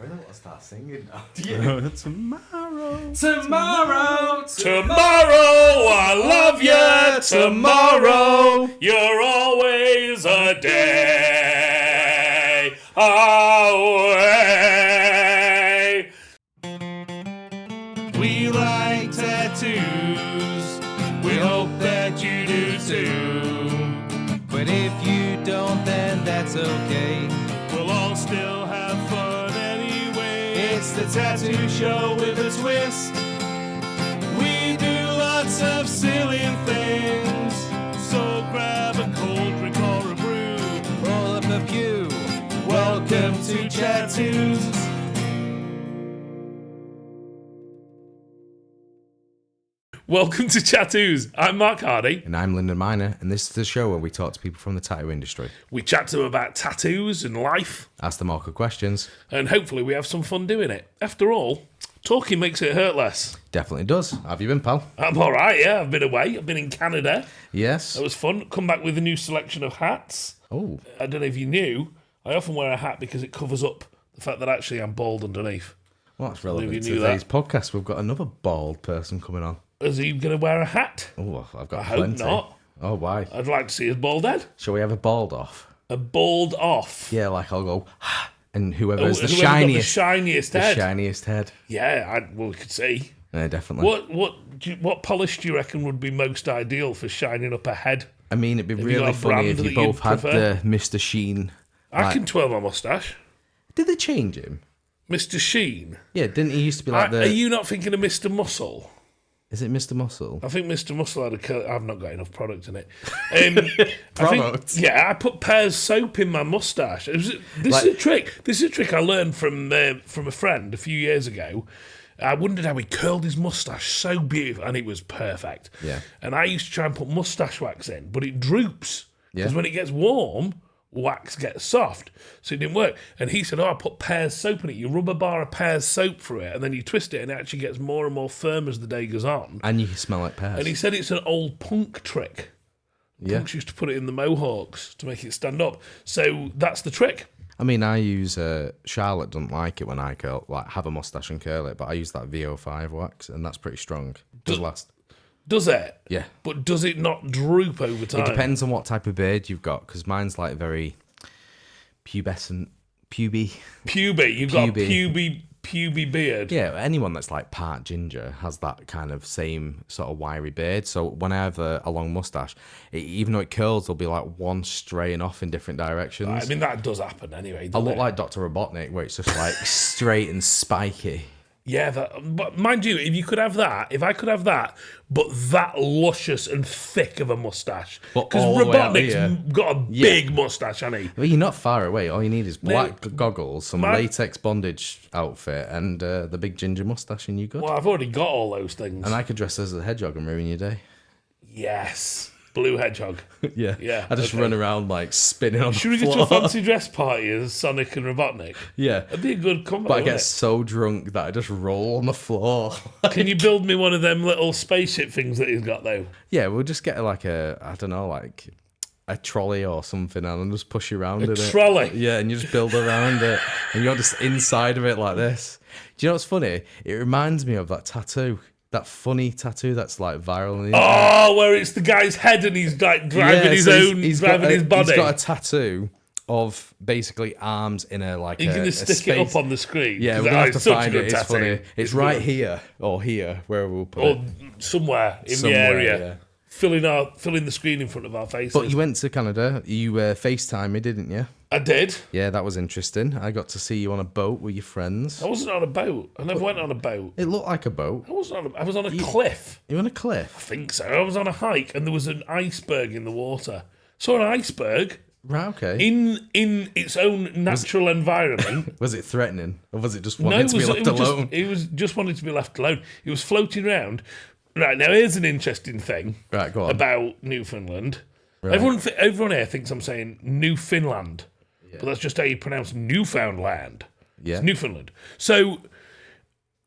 I really want to start singing now. Tomorrow, I love you. Tomorrow, you're always a day away. We like tattoos. We hope that you do too. But if you don't, then that's okay. We'll all still have fun anyway. It's the Tattoo Show with a twist. We do lots of silly things. So grab a cold drink or a brew. Roll up a pew. Welcome to Tattoos. Welcome to Tattoos. I'm Mark Hardy. And I'm Lyndon Minor, and this is the show where we talk to people from the tattoo industry. We chat to them about tattoos and life. Ask them awkward questions. And hopefully we have some fun doing it. After all, talking makes it hurt less. Definitely does. How have you been, pal? I'm all right, yeah. I've been away. I've been in Canada. Yes. It was fun. Come back with a new selection of hats. Oh. I don't know if you knew, I often wear a hat because it covers up the fact that actually I'm bald underneath. Well, that's relevant to knew today's that. podcast. We've got another bald person coming on. Is he going to wear a hat? Oh, I've got I hope plenty. not. Oh, why? I'd like to see his bald head. Shall we have a bald off? A bald off. Yeah, like I'll go, and whoever's Whoever the got shiniest. the shiniest head. The shiniest head. Yeah, well, we could see. Yeah, definitely. What polish do you reckon would be most ideal for shining up a head? I mean, it'd be you got really a funny brand if you that both you'd had prefer? the Mr. Sheen. I can twirl my moustache. Did they change him? Mr. Sheen. Yeah, didn't he used to be like Are you not thinking of Mr. Muscle? Is it Mr. Muscle? I think Mr. Muscle had a curl. I've not got enough product in it. Product? I put Pear's soap in my moustache. This is a trick. This is a trick I learned from a friend a few years ago. I wondered how he curled his moustache so beautiful, and it was perfect. Yeah. And I used to try and put moustache wax in, but it droops. Because Yeah. when it gets warm, wax gets soft. So it didn't work. And he said, I put Pear's soap in it. You rub a bar of Pear's soap through it, and then you twist it, and it actually gets more and more firm as the day goes on. And you smell like pears. And he said it's an old punk trick. Yeah. Punks used to put it in the mohawks to make it stand up. So that's the trick. I mean, I use Charlotte doesn't like it when I curl, like have a mustache and curl it, but I use that VO5 wax, and that's pretty strong. Does last. Does it? Yeah. But does it not droop over time? It depends on what type of beard you've got, because mine's like very pubescent, puby. Puby. You've got a puby beard. Yeah, anyone that's like part ginger has that kind of same sort of wiry beard. So when I have a long mustache, even though it curls, there'll be like one straying off in different directions. I mean, that does happen anyway. I look like Dr. Robotnik, where it's just like straight and spiky. Yeah, but mind you, if I could have that, but that luscious and thick of a mustache. But Because all the way out Robotnik's here. got a big mustache, hasn't he? Well, you're not far away. All you need is black goggles, some latex bondage outfit, and the big ginger mustache, and you're good. Well, I've already got all those things. And I could dress as a hedgehog and ruin your day. Yes. Blue hedgehog. Yeah. I just run around like spinning on Should the we go floor. to a fancy dress party as Sonic and Robotnik? Yeah. That'd be a good combo. But I wouldn't get so drunk that I just roll on the floor. it? Can you build me one of them little spaceship things that he's got though? Yeah, we'll just get like a trolley or something and just push you around in it. Trolley? Yeah, and you just build around it. And you're just inside of it like this. Do you know what's funny? It reminds me of that tattoo. That funny tattoo that's like viral on the internet. Oh, where it's the guy's head and he's like driving his body. He's got a tattoo of basically arms in a like You're going to stick it up on the screen. Yeah, we're going to have to find it. It's funny. It's right here or here, where we'll put it. Or somewhere in the area. Yeah. Filling the screen in front of our faces. But you went to Canada. You FaceTime me, didn't you? I did. Yeah, that was interesting. I got to see you on a boat with your friends. I wasn't on a boat. I never went on a boat. It looked like a boat. I was on a cliff. You were on a I cliff? think so. I was on a hike and there was an iceberg in the water. Saw an iceberg Right, okay. in its own natural environment. Was it threatening? Or was it just wanting to be left alone? It was just wanting to be left alone. It was floating around. Right, now here's an interesting thing Right, go on. about Newfoundland. Right. Everyone here thinks I'm saying Newfoundland. But that's just how you pronounce Newfoundland. Yeah. It's Newfoundland. So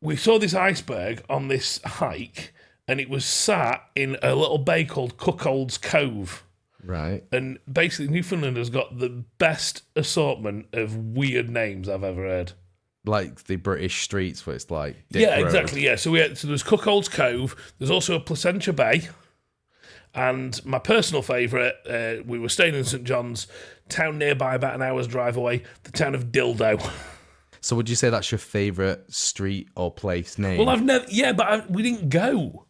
we saw this iceberg on this hike, and it was sat in a little bay called Cuckold's Cove. Right. And basically, Newfoundland has got the best assortment of weird names I've ever heard. like the British streets where it's like Dick Yeah, Road. exactly. Yeah, so there's Cuckold's Cove. There's also a Placentia Bay, and my personal favourite. We were staying in St John's, town nearby, about an hour's drive away. The town of Dildo. So would you say that's your favourite street or place name? Well, I've never. Yeah, but we didn't go,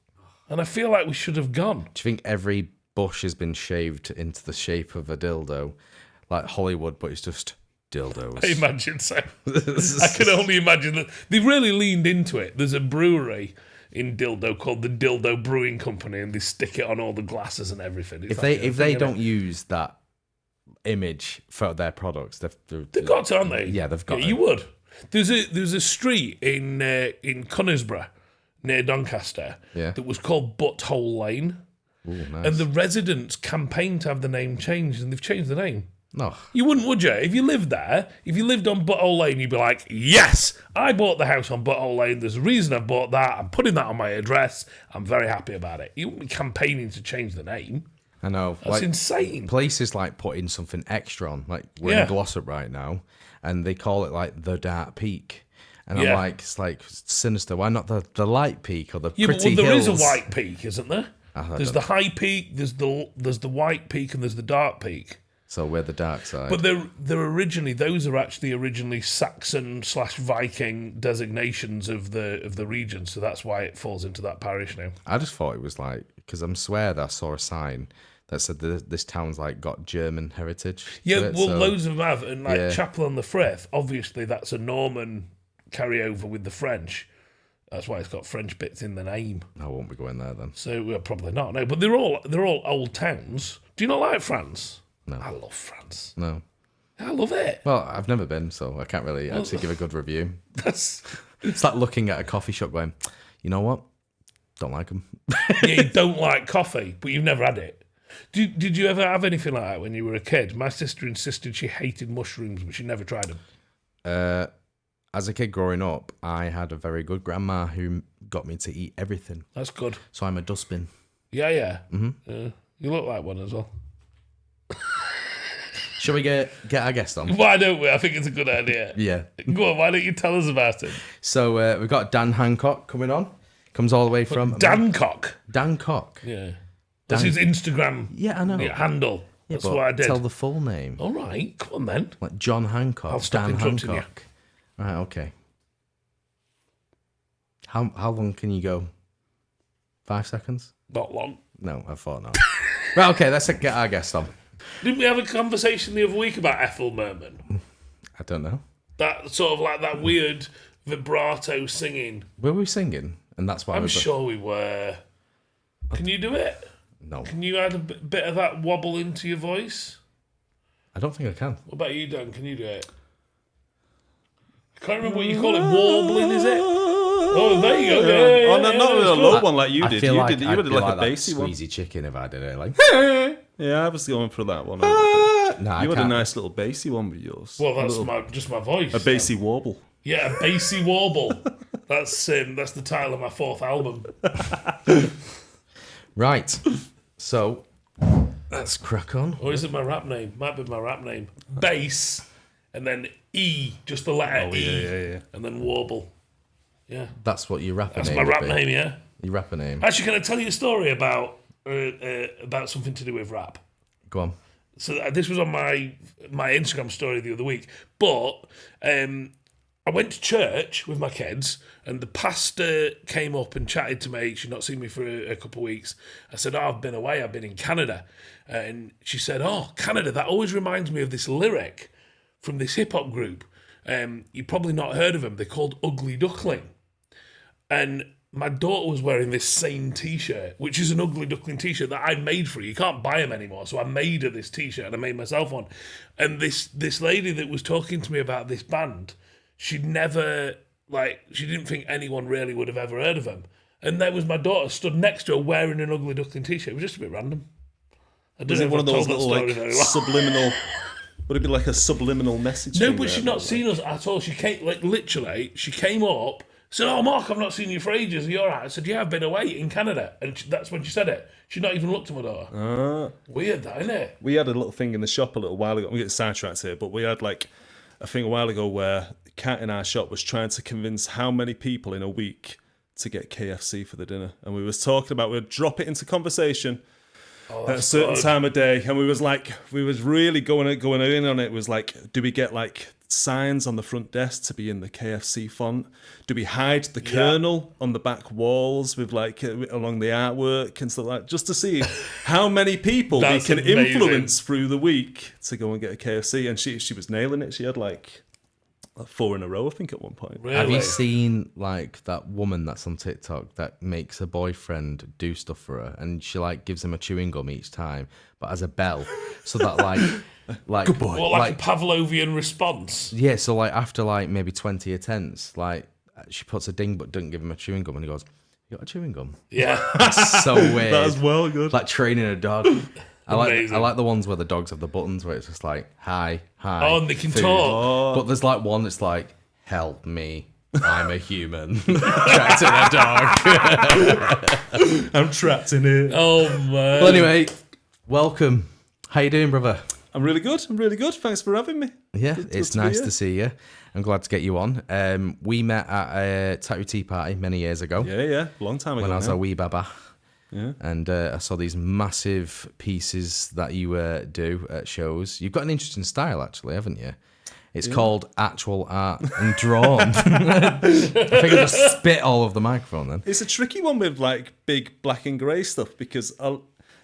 and I feel like we should have gone. Do you think every bush has been shaved into the shape of a dildo, like Hollywood, but it's just dildos? I imagine so. I can only imagine that they really leaned into it. There's a brewery in Dildo called the Dildo Brewing Company, and they stick it on all the glasses and everything. It's If they don't use that image for their products, they've got to, haven't they? Yeah, they've got. You would. There's a street in Conisbrough near Doncaster that was called Butthole Lane, Ooh, nice. and the residents campaigned to have the name changed, and they've changed the name. No. You wouldn't, would you? If you lived there, if you lived on Butthole Lane, you'd be like, yes, I bought the house on Butthole Lane. There's a reason I bought that. I'm putting that on my address. I'm very happy about it. You wouldn't be campaigning to change the name. I know. That's insane. Places like putting something extra on. Like we're in Glossop right now, and they call it like the Dark Peak. And I'm like, it's like sinister. Why not the Light Peak or the Pretty there Hills? is a White Peak, isn't there? There's the High Peak, there's the White Peak, and there's the Dark Peak. So we're the dark side. But those are actually originally Saxon/Viking designations of the region, so that's why it falls into that parish now. I just thought it was like, because I'm swear that I saw a sign that said that this town's like got German heritage. Yeah, loads of them have, and like Chapel on the Frith, obviously that's a Norman carryover with the French. That's why it's got French bits in the name. I won't be going there then. So probably not. No, but they're all old towns. Do you not like France? No. I love France. No. I love it. Well, I've never been, so I can't really actually give a good review. It's like looking at a coffee shop going, you know what? Don't like them. Yeah, you don't like coffee, but you've never had it. Did you ever have anything like that when you were a kid? My sister insisted she hated mushrooms, but she never tried them. As a kid growing up, I had a very good grandma who got me to eat everything. That's good. So I'm a dustbin. Yeah. Mm-hmm. You look like one as well. Shall we get our guest on? Why don't we? I think it's a good idea. Yeah. Go on, why don't you tell us about it? So we've got Dan Hancock coming on. Comes all the way from... Dancock. Dancock. Yeah. That's his Instagram I know. handle. Yeah, That's what I did. Tell the full name. All right, come on then. Like John Hancock. I'll stop Dan interrupting Hancock. Right, okay. How long can you go? 5 seconds? Not long. No, I thought not. Right, okay, let's get our guest on. Didn't we have a conversation the other week about Ethel Merman? I don't know. That sort of like that weird vibrato singing. Were we singing? And that's why I'm sure we were. Can you do it? No. Can you add a bit of that wobble into your voice? I don't think I can. What about you, Dan? Can you do it? I can't remember what you call it. Warbling, is it? Oh, there you go. Not with a low one like you did. You did like a bassy one. Squeezy chicken if I did it. Like, Yeah, I was going for that one. no, You had a nice little bassy one with yours. Well, that's just my voice. A bassy warble. Yeah, a bassy warble. That's the title of my 4th album. Right. So let's crack on. Or is it my rap name? Might be my rap name. Bass, and then E, just the letter E, Yeah. and then warble. Yeah, That's what your rapper that's name my would rap be. name. Yeah. Your rapper name. Actually, can I tell you a story about something to do with rap? Go on. So this was on my Instagram story the other week. But I went to church with my kids, and the pastor came up and chatted to me. She'd not seen me for a couple of weeks. I said, I've been away. I've been in Canada. And she said, oh, Canada, that always reminds me of this lyric from this hip-hop group. You've probably not heard of them. They're called Ugly Duckling. And my daughter was wearing this same T-shirt, which is an Ugly Duckling T-shirt that I made for her. You can't buy them anymore, so I made her this T-shirt and I made myself one. And this lady that was talking to me about this band, she didn't think anyone really would have ever heard of them. And there was my daughter stood next to her wearing an Ugly Duckling T-shirt. It was just a bit random. I don't Is know it if one I've of those told that little story like very well. subliminal? Would it be like a subliminal message? No, thing but there? she'd not seen us at all. She came, literally, she came up, said, oh, Mark, I've not seen you for ages. Are you all right? I said, yeah, I've been away in Canada. And that's when she said it. She'd not even looked at my daughter. Weird, that, isn't it? We had a little thing in the shop a little while ago. I'm getting sidetracked here, but we had like a thing a while ago where Kat in our shop was trying to convince how many people in a week to get KFC for the dinner. And we was talking about, we'd drop it into conversation at a certain time of day. And we was really going in on it. It was like, do we get like signs on the front desk to be in the KFC font? Do we hide the Colonel on the back walls with like along the artwork and stuff like that, just to see how many people we can influence through the week to go and get a KFC? And she was nailing it. She had like 4 in a row, I think, at one point. Really? Have you seen like that woman that's on TikTok that makes her boyfriend do stuff for her, and she like gives him a chewing gum each time, but as a bell, so that like Good boy. Well, like a Pavlovian response. Yeah, so like after like maybe 20 attempts, like she puts a ding but doesn't give him a chewing gum, and he goes, "You got a chewing gum?" Yeah. That's so weird. That's well good. Like training a dog. I Amazing. like the ones where the dogs have the buttons where it's just like hi. Oh, and they can food. talk. But there's like one that's like, help me, I'm a human. Trapped in a dog. I'm trapped in here. Oh, man. Well, anyway, welcome. How you doing, brother? I'm really good. Thanks for having me. Yeah, Good it's to be nice here. to see you. I'm glad to get you on. We met at a tattoo tea party many years ago Yeah. Long time ago when I was now. a wee baba. Yeah. And I saw these massive pieces that you do at shows. You've got an interesting style, actually, haven't you? It's called actual art and drawn. I think I just spit all over the microphone then. It's a tricky one with like big black and grey stuff because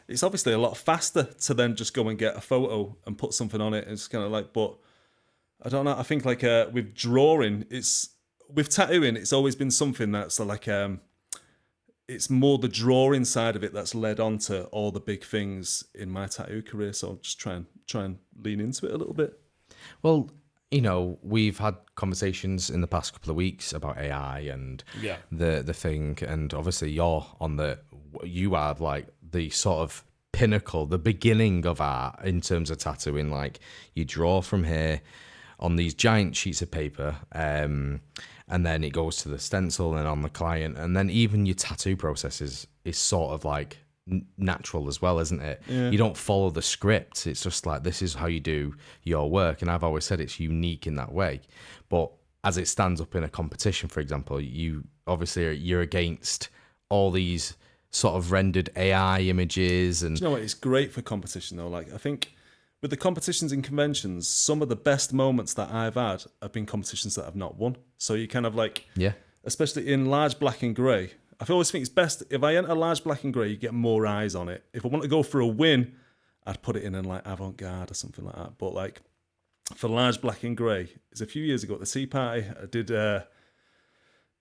it's obviously a lot faster to then just go and get a photo and put something on it. It's kind of like, but I don't know. I think like with drawing, with tattooing, it's always been something that's like it's more the drawing side of it that's led on to all the big things in my tattoo career. So I'll just try and lean into it a little bit. Well, you know, we've had conversations in the past couple of weeks about AI and the thing, and obviously you are like the sort of pinnacle, the beginning of art in terms of tattooing. Like you draw from here on these giant sheets of paper, and then it goes to the stencil and on the client, and then even your tattoo process is sort of like natural as well, isn't it? You don't follow the script. It's just like, this is how you do your work, and I've always said it's unique in that way. But as it stands up in a competition, for example, you're against all these sort of rendered AI images. And Do you know what? It's great for competition though. Like I think with the competitions and conventions, some of the best moments that I've had have been competitions that I've not won. So you kind of like, especially in large black and grey, I always think it's best if I enter large black and grey, you get more eyes on it. If I want to go for a win, I'd put it in like avant-garde or something like that. But like for large black and grey, it's a few years ago at the tea party,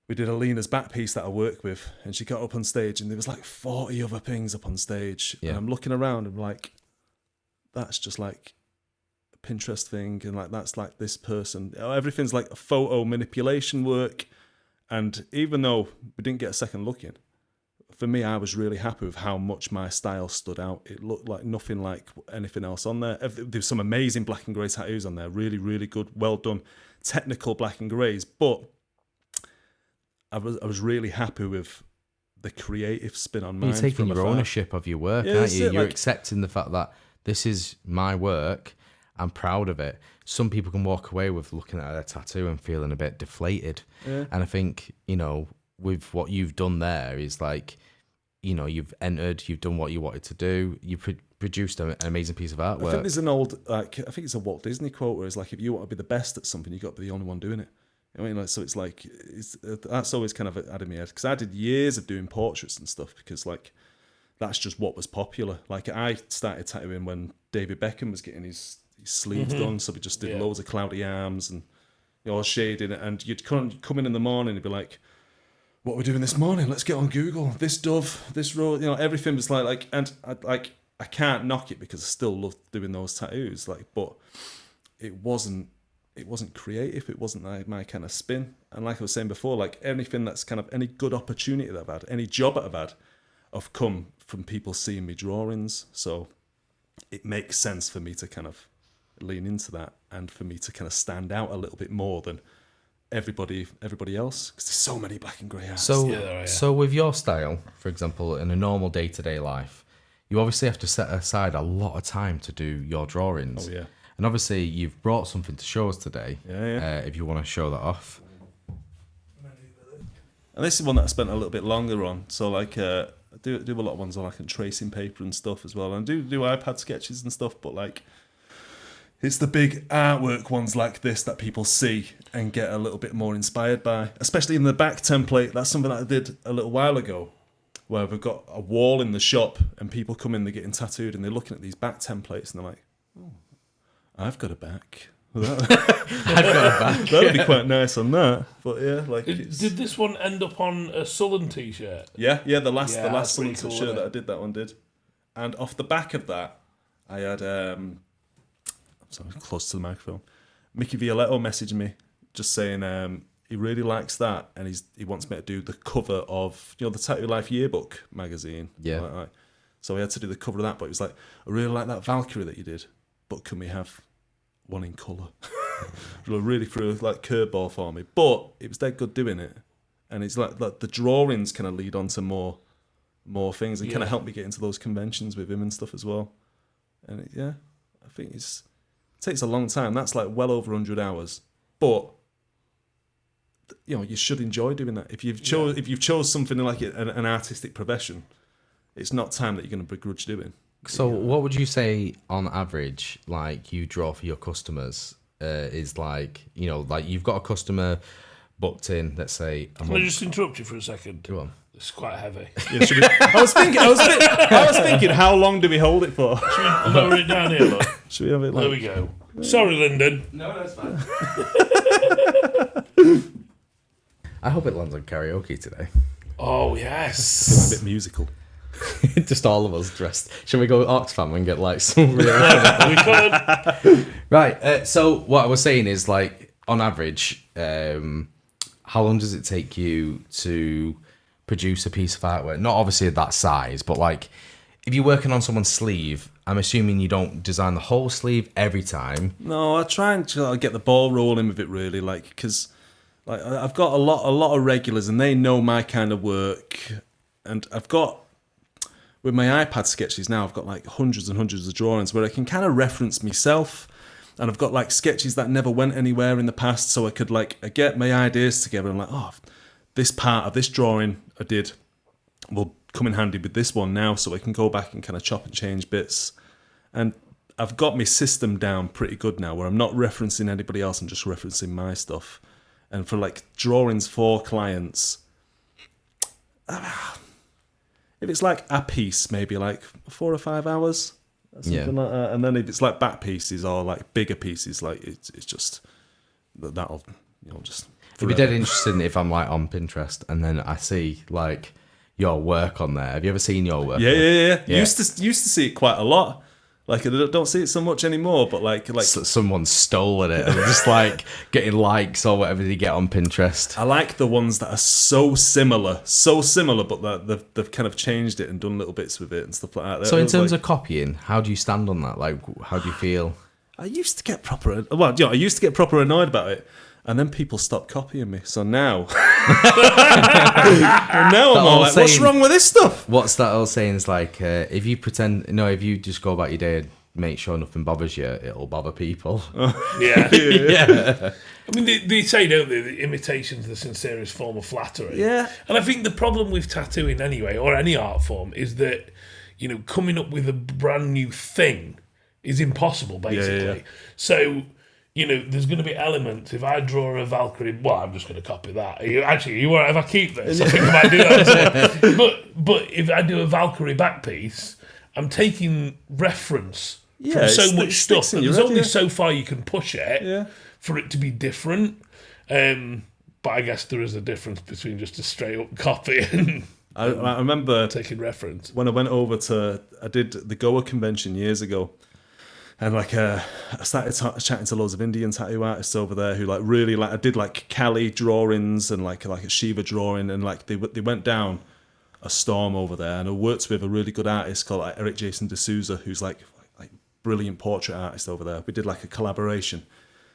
we did Alina's back piece that I work with, and she got up on stage and there was like 40 other things up on stage. And I'm looking around and I'm like, that's just like a Pinterest thing, and like that's like this person. Everything's like a photo manipulation work. And even though we didn't get a second look in, for me, I was really happy with how much my style stood out. It looked like nothing like anything else on there. There's some amazing black and grey tattoos on there, really, really good, well done, technical black and greys. But I was really happy with the creative spin on mine. You're taking from your afar. ownership of your work, Yeah, aren't you? it, You're like- accepting the fact that this is my work. I'm proud of it. Some people can walk away with looking at a tattoo and feeling a bit deflated. Yeah. And I think, you know, with what you've done there is like, you know, you've entered, you've done what you wanted to do, you produced an amazing piece of artwork. I think there's an old, like, I think it's a Walt Disney quote where it's like, if you want to be the best at something, you got to be the only one doing it. I mean, like, so it's like, that's always kind of had in my head, because I did years of doing portraits and stuff, because like, that's just what was popular. Like, I started tattooing when David Beckham was getting his sleeves done, so we just did loads of cloudy arms and all shading it, and you'd come in the morning and be like, what are we doing this morning? Let's get on Google. This dove, this road, you know, everything was like, and I can't knock it because I still love doing those tattoos, like, but it wasn't creative. It wasn't like my kind of spin. And like I was saying before, like anything that's kind of any good opportunity that I've had, any job that I've had, have come from people seeing me drawings. So it makes sense for me to kind of lean into that, and for me to kind of stand out a little bit more than everybody else, because there's so many black and grey artists. So with your style, for example, in a normal day-to-day life, you obviously have to set aside a lot of time to do your drawings. Oh, yeah. And obviously, you've brought something to show us today. Yeah. If you want to show that off. And this is one that I spent a little bit longer on. So like, I do a lot of ones on like tracing paper and stuff as well. And I do iPad sketches and stuff, but like, it's the big artwork ones like this that people see and get a little bit more inspired by. Especially in the back template. That's something that I did a little while ago, where we've got a wall in the shop and people come in, they're getting tattooed and they're looking at these back templates and they're like, oh, I've got a back. I've got a back. That'd be quite nice on that. But yeah, like, did this one end up on a Sullen t-shirt? Yeah, the last that's Sullen pretty cool, shirt that I did, that one did. And off the back of that, I had sorry, close to the microphone. Mickey Violetto messaged me just saying he really likes that and he wants me to do the cover of the Tattoo Life yearbook magazine. Yeah. Like. So we had to do the cover of that, but he was like, I really like that Valkyrie that you did, but can we have one in colour? Really threw like curveball for me, but it was dead good doing it, and it's like the drawings kind of lead on to more things and kind of help me get into those conventions with him and stuff as well. And I think it takes a long time. That's like well over 100 hours, but you should enjoy doing that. If you've chose something like an artistic profession, it's not time that you're going to begrudge doing. So what would you say on average, like you draw for your customers, is like, like you've got a customer booked in, let's say. Can I just interrupt you for a second? Go on. It's quite heavy. Yeah, I was thinking, how long do we hold it for? Should we lower it down here, look? Should we have it? There we go. Sorry, Lyndon. No, that's fine. I hope it lands on karaoke today. Oh, yes. A bit musical. Just all of us dressed. Shall we go Oxfam and get like some real... We could. Right, so what I was saying is like, on average, how long does it take you to produce a piece of artwork? Not obviously of that size, but like, if you're working on someone's sleeve, I'm assuming you don't design the whole sleeve every time. No, I try and get the ball rolling with it really, like, because like I've got a lot of regulars and they know my kind of work, and I've got, with my iPad sketches now, I've got like hundreds and hundreds of drawings where I can kind of reference myself, and I've got like sketches that never went anywhere in the past, so I could like I get my ideas together and like, oh, this part of this drawing I did will come in handy with this one now, so I can go back and kind of chop and change bits. And I've got my system down pretty good now, where I'm not referencing anybody else, I'm just referencing my stuff. And for like drawings for clients, if it's like a piece, maybe like 4 or 5 hours, something like that. And then if it's like back pieces or like bigger pieces, like it's just that'll just. It'd be dead interesting if I'm like on Pinterest and then I see like your work on there. Have you ever seen your work? Yeah. Used to see it quite a lot. Like I don't see it so much anymore, but like someone's stolen it and just like getting likes or whatever they get on Pinterest. I like the ones that are so similar, but that they've kind of changed it and done little bits with it and stuff like that. So in terms of copying, how do you stand on that? Like, how do you feel? I used to get proper annoyed about it. And then people stopped copying me. So now, I'm all like, what's wrong with this stuff? What's that all saying? Is like, if you just go about your day and make sure nothing bothers you, it'll bother people. Yeah. Yeah. I mean, they say, don't they, that imitation's the sincerest form of flattery. Yeah. And I think the problem with tattooing anyway, or any art form, is that, coming up with a brand new thing is impossible, basically. Yeah. So... there's going to be elements. If I draw a Valkyrie, well, I'm just going to copy that. If I keep this, I think I might do that. But if I do a Valkyrie back piece, I'm taking reference from so much stuff. And there's only so far you can push it for it to be different. But I guess there is a difference between just a straight up copy and I remember taking reference. When I went over I did the Goa convention years ago. And like I started chatting to loads of Indian tattoo artists over there who like really like I did like Kali drawings and like a Shiva drawing, and like they went down a storm over there. And I worked with a really good artist called like Eric Jason D'Souza, who's like brilliant portrait artist over there. We did like a collaboration,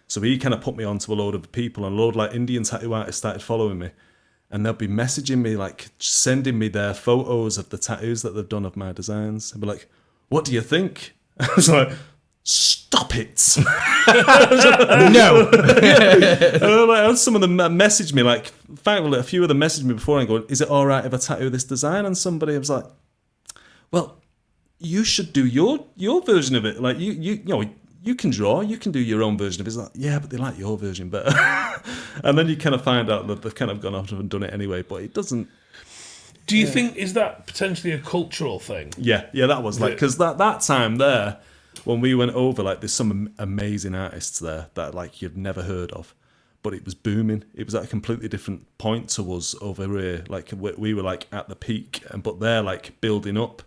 so he kind of put me onto a load of people, and a load like Indian tattoo artists started following me, and they'll be messaging me like sending me their photos of the tattoos that they've done of my designs, and be like, "What do you think?" I was like, stop it. No. Like, some of them messaged me, like, a few of them messaged me before and going, is it all right if I tattoo this design on somebody? I was like, well, you should do your version of it. Like, you know, you can draw, you can do your own version of it. It's like, yeah, but they like your version better. And then you kind of find out that they've kind of gone off and done it anyway, but it doesn't. Do you think, is that potentially a cultural thing? Yeah, that was like, because that time there, when we went over, like, there's some amazing artists there that, like, you've never heard of, but it was booming. It was at a completely different point to us over here. Like, we were, like, at the peak, but they're, like, building up,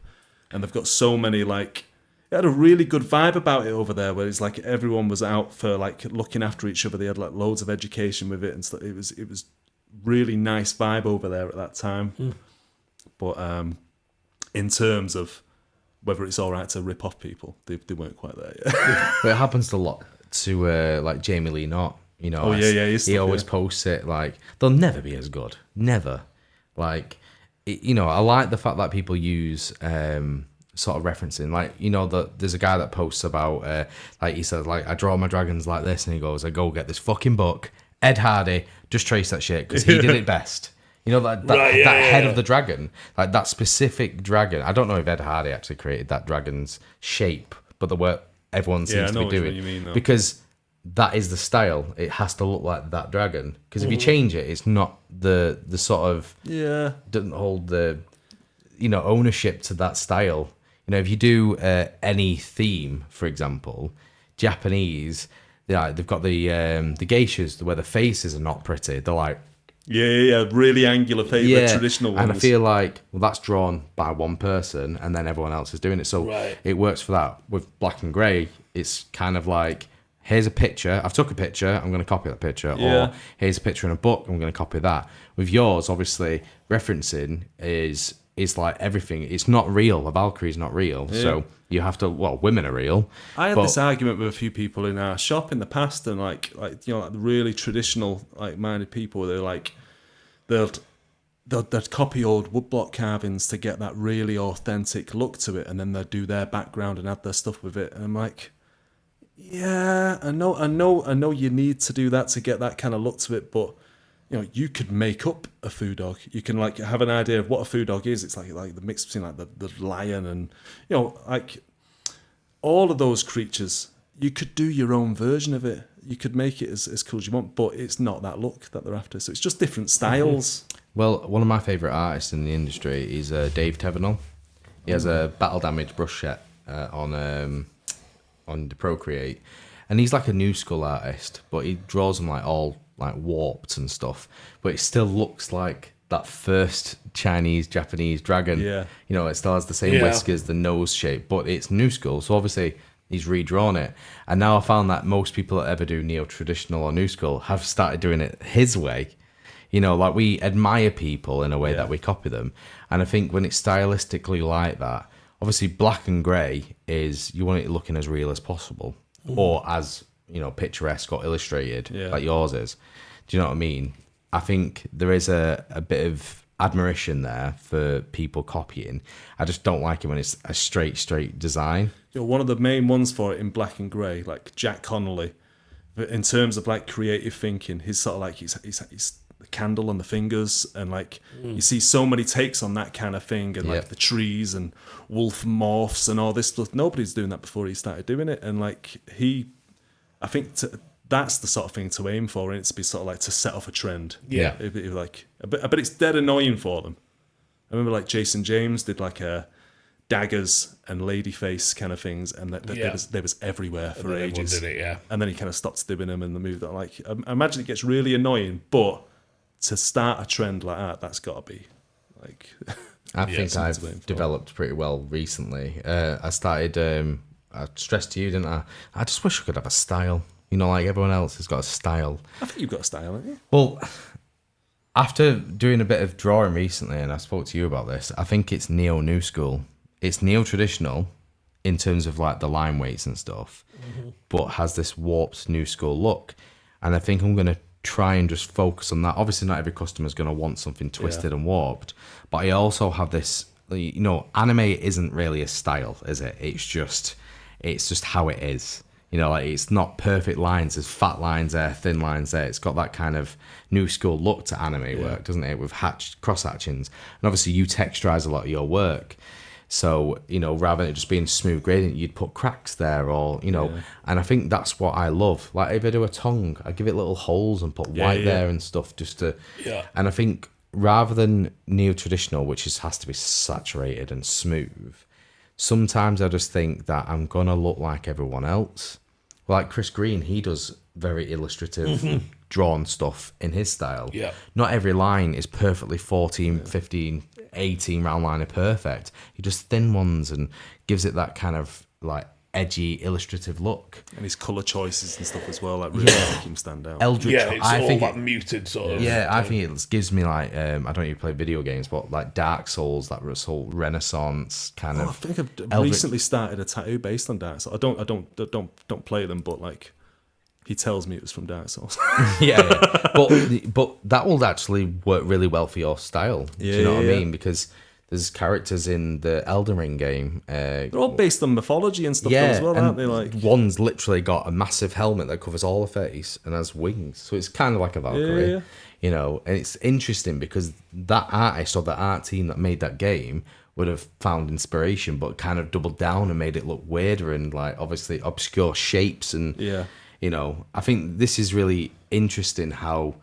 and they've got so many, like, it had a really good vibe about it over there, where it's like everyone was out for, like, looking after each other. They had, like, loads of education with it, and stuff. It was really nice vibe over there at that time. But in terms of whether it's all right to rip off people, they weren't quite there yet. But it happens a lot to like Jamie Lee Knott. You know, he always posts it like they'll never be as good, never. Like, you know, I like the fact that people use sort of referencing, like, you know, there's a guy that posts about like, he says, like, I draw my dragons like this, and he goes, I go get this fucking book, Ed Hardy, just trace that shit because he did it best. You know, that head of the dragon, like that specific dragon. I don't know if Ed Hardy actually created that dragon's shape, but the way everyone seems to be doing, you mean, because that is the style. It has to look like that dragon. Because if you change it, it's not the sort of doesn't hold the, you know, ownership to that style. You know, if you do any theme, for example, Japanese, they've got the geishas where the faces are not pretty. They're like. Yeah, really angular face, the traditional ones. And I feel like, well, that's drawn by one person and then everyone else is doing it. So it works for that. With black and grey, it's kind of like, here's a picture, I've took a picture, I'm going to copy that picture. Or here's a picture in a book, I'm going to copy that. With yours, obviously, referencing is like everything. It's not real. A Valkyrie's not real. Yeah. So you have to, well, women are real. I had this argument with a few people in our shop in the past, and like you know, like the really traditional, like, minded people, they're like, they'd copy old woodblock carvings to get that really authentic look to it, and then they'd do their background and add their stuff with it. And I'm like, yeah, I know you need to do that to get that kind of look to it, but you know, you could make up a food dog. You can, like, have an idea of what a food dog is. It's like the mix between, like, the lion and, you know, like, all of those creatures. You could do your own version of it. You could make it as cool as you want, but it's not that look that they're after. So it's just different styles. Well, one of my favourite artists in the industry is Dave Tevenell. He has a battle damage brush set on the Procreate, and he's like a new school artist, but he draws them like all like warped and stuff, but it still looks like that first Chinese Japanese dragon. You know, it still has the same whiskers, the nose shape, but it's new school, so obviously he's redrawn it. And now I found that most people that ever do neo-traditional or new school have started doing it his way. You know, like, we admire people in a way that we copy them, and I think when it's stylistically like that, obviously black and grey is, you want it looking as real as possible, or as, you know, picturesque or illustrated, like yours is. Do you know what I mean? I think there is a bit of admiration there for people copying. I just don't like it when it's a straight design. You know, one of the main ones for it in black and grey, like Jack Connolly, in terms of, like, creative thinking, he's sort of like, he's the candle on the fingers, and, like, you see so many takes on that kind of thing, and like the trees and wolf morphs and all this stuff. Nobody's doing that before he started doing it, and like I think that's the sort of thing to aim for, and it's to be sort of like to set off a trend. Like, but it's dead annoying for them. I remember, like, Jason James did like a daggers and ladyface kind of things, and they was everywhere for ages. Did it, and then he kind of stopped doing them, and the moved on. Like, I imagine it gets really annoying, but to start a trend like that, that's got to be like. I think I've developed pretty well recently. I started. I stressed to you, didn't I? I just wish I could have a style. You know, like everyone else has got a style. I think you've got a style, haven't you? Well, after doing a bit of drawing recently, and I spoke to you about this, I think it's neo-new school. It's neo-traditional in terms of, like, the line weights and stuff, but has this warped new school look. And I think I'm going to try and just focus on that. Obviously, not every customer is going to want something twisted and warped, but I also have this, you know, anime isn't really a style, is it? It's just, it's just how it is. You know, like it's not perfect lines. There's fat lines there, thin lines there. It's got that kind of new school look to anime work, doesn't it? With cross hatchings. And obviously you texturize a lot of your work. So, you know, rather than it just being smooth gradient, you'd put cracks there or, you know, and I think that's what I love. Like if I do a tongue, I give it little holes and put white there and stuff just to, and I think rather than neo-traditional, which has to be saturated and smooth, sometimes I just think that I'm going to look like everyone else. Like Chris Green, he does very illustrative drawn stuff in his style. Yeah. Not every line is perfectly 14, 15, 18 round line are perfect. He does thin ones and gives it that kind of like edgy illustrative look. And his colour choices and stuff as well, like really make him stand out. Eldritch, it's all that muted sort of. Yeah, I think it gives me like I don't even play video games, but like Dark Souls, that whole Renaissance kind of. I think I've recently started a tattoo based on Dark Souls. I don't play them, but like he tells me it was from Dark Souls. But that will actually work really well for your style. Do you know what I mean? Because there's characters in the Elden Ring game. They're all based on mythology and stuff as well, aren't they? Like one's literally got a massive helmet that covers all the face and has wings, so it's kind of like a Valkyrie. You know, and it's interesting because that artist or the art team that made that game would have found inspiration, but kind of doubled down and made it look weirder and like obviously obscure shapes and you know, I think this is really interesting how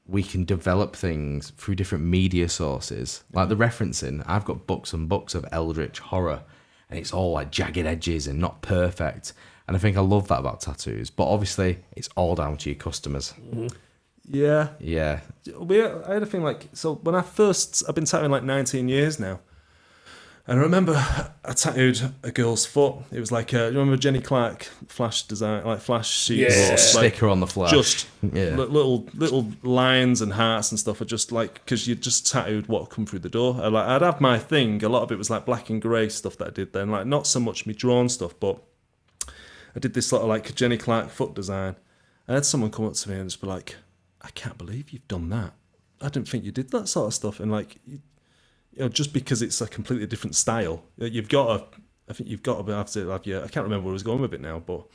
we can develop things through different media sources. Like the referencing, I've got books and books of eldritch horror, and it's all like jagged edges and not perfect. And I think I love that about tattoos. But obviously, it's all down to your customers. Yeah. I had a thing like, so when I've been tattooing like 19 years now. And I remember I tattooed a girl's foot. It was like, you remember Jenny Clark Flash design, like Flash sheets? Yeah, like, sticker on the Flash. Just little lines and hearts and stuff are just like, because you just tattooed what come through the door. I'd have my thing, a lot of it was like black and grey stuff that I did then, like not so much me drawn stuff, but I did this sort of like Jenny Clark foot design. I had someone come up to me and just be like, I can't believe you've done that. I didn't think you did that sort of stuff. And like, you know, just because it's a completely different style, you've got to have your, I can't remember where I was going with it now, but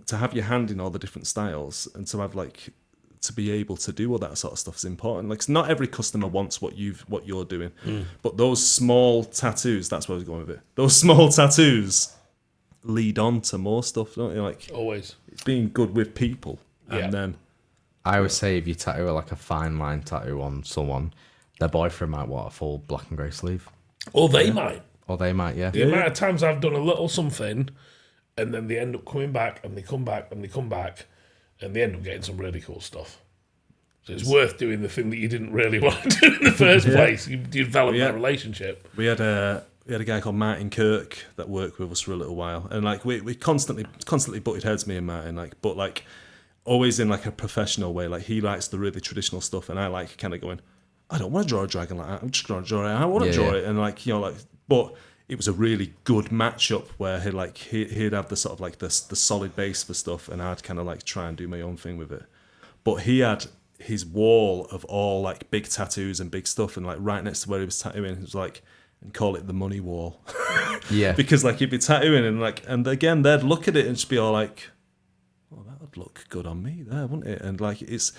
to have your hand in all the different styles and to have like, to be able to do all that sort of stuff is important. Like, not every customer wants what you're doing, but those small tattoos, that's where I was going with it. Those small tattoos lead on to more stuff, don't they? Like, always. It's being good with people. And then I would say if you tattoo like a fine line tattoo on someone, their boyfriend might want a full black and grey sleeve. Or they might. The amount of times I've done a little something and then they end up coming back and they come back and they come back and they end up getting some really cool stuff. So it's worth doing the thing that you didn't really want to do in the first place. You develop that relationship. We had a guy called Martin Kirk that worked with us for a little while. And like we constantly butted heads, me and Martin, like, but like always in like a professional way. Like he likes the really traditional stuff and I like kind of going, I don't want to draw a dragon like that. I'm just going to draw it. I want to draw it. And like, you know, like, but it was a really good matchup where he'd have the sort of like the solid base for stuff and I'd kind of like try and do my own thing with it. But he had his wall of all like big tattoos and big stuff and like right next to where he was tattooing, it was like, and call it the money wall. Because like he'd be tattooing and like, and again, they'd look at it and just be all like, oh, that would look good on me there, wouldn't it? And like, it's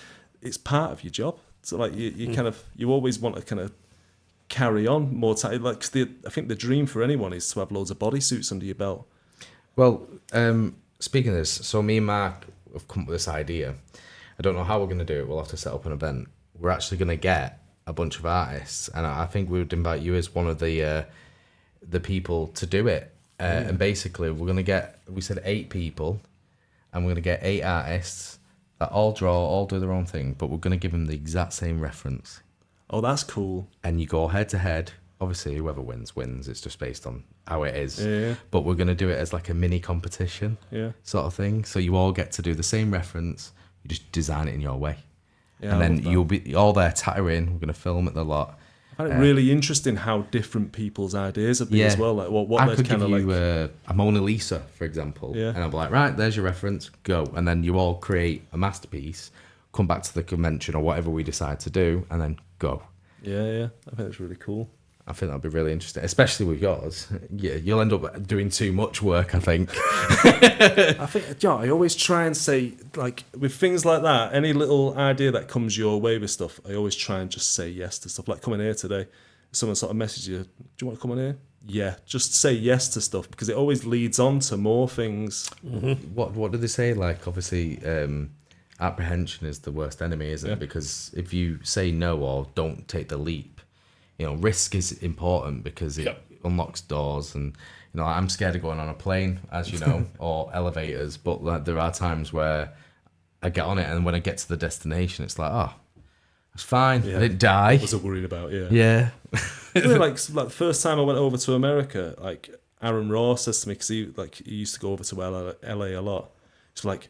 part of your job. So like you kind of, you always want to kind of carry on more time. Like I think the dream for anyone is to have loads of bodysuits under your belt. Well, speaking of this, so me and Mark have come up with this idea. I don't know how we're going to do it. We'll have to set up an event. We're actually going to get a bunch of artists, and I think we would invite you as one of the people to do it. And basically, we're going to get, we said 8 people, and we're going to get 8 artists that all draw, all do their own thing, but we're going to give them the exact same reference. Oh, that's cool. And you go head to head. Obviously, whoever wins. It's just based on how it is. Yeah. But we're going to do it as like a mini competition sort of thing. So you all get to do the same reference. You just design it in your way. Yeah, and then you'll be all there tattooing. We're going to film it a lot. I find it really interesting how different people's ideas have been as well. Like what I could give you a Mona Lisa, for example, and I'll be like, right, there's your reference, go. And then you all create a masterpiece, come back to the convention or whatever we decide to do, and then go. Yeah. I think it's really cool. I think that'd be really interesting, especially with yours. Yeah, you'll end up doing too much work, I think. I think, I always try and say, like, with things like that, any little idea that comes your way with stuff, I always try and just say yes to stuff. Like coming here today, someone sort of messaged you, do you want to come on here? Yeah, just say yes to stuff because it always leads on to more things. Mm-hmm. What did they say? Like, obviously, apprehension is the worst enemy, isn't it? Because if you say no or don't take the leap, risk is important because it unlocks doors. And I'm scared of going on a plane, as you know, or elevators. But like, there are times where I get on it, and when I get to the destination, it's like, oh, it's fine. I didn't die. I wasn't worried about. Yeah. like the first time I went over to America, like Aaron Raw says to me, because he used to go over to LA a lot. It's like,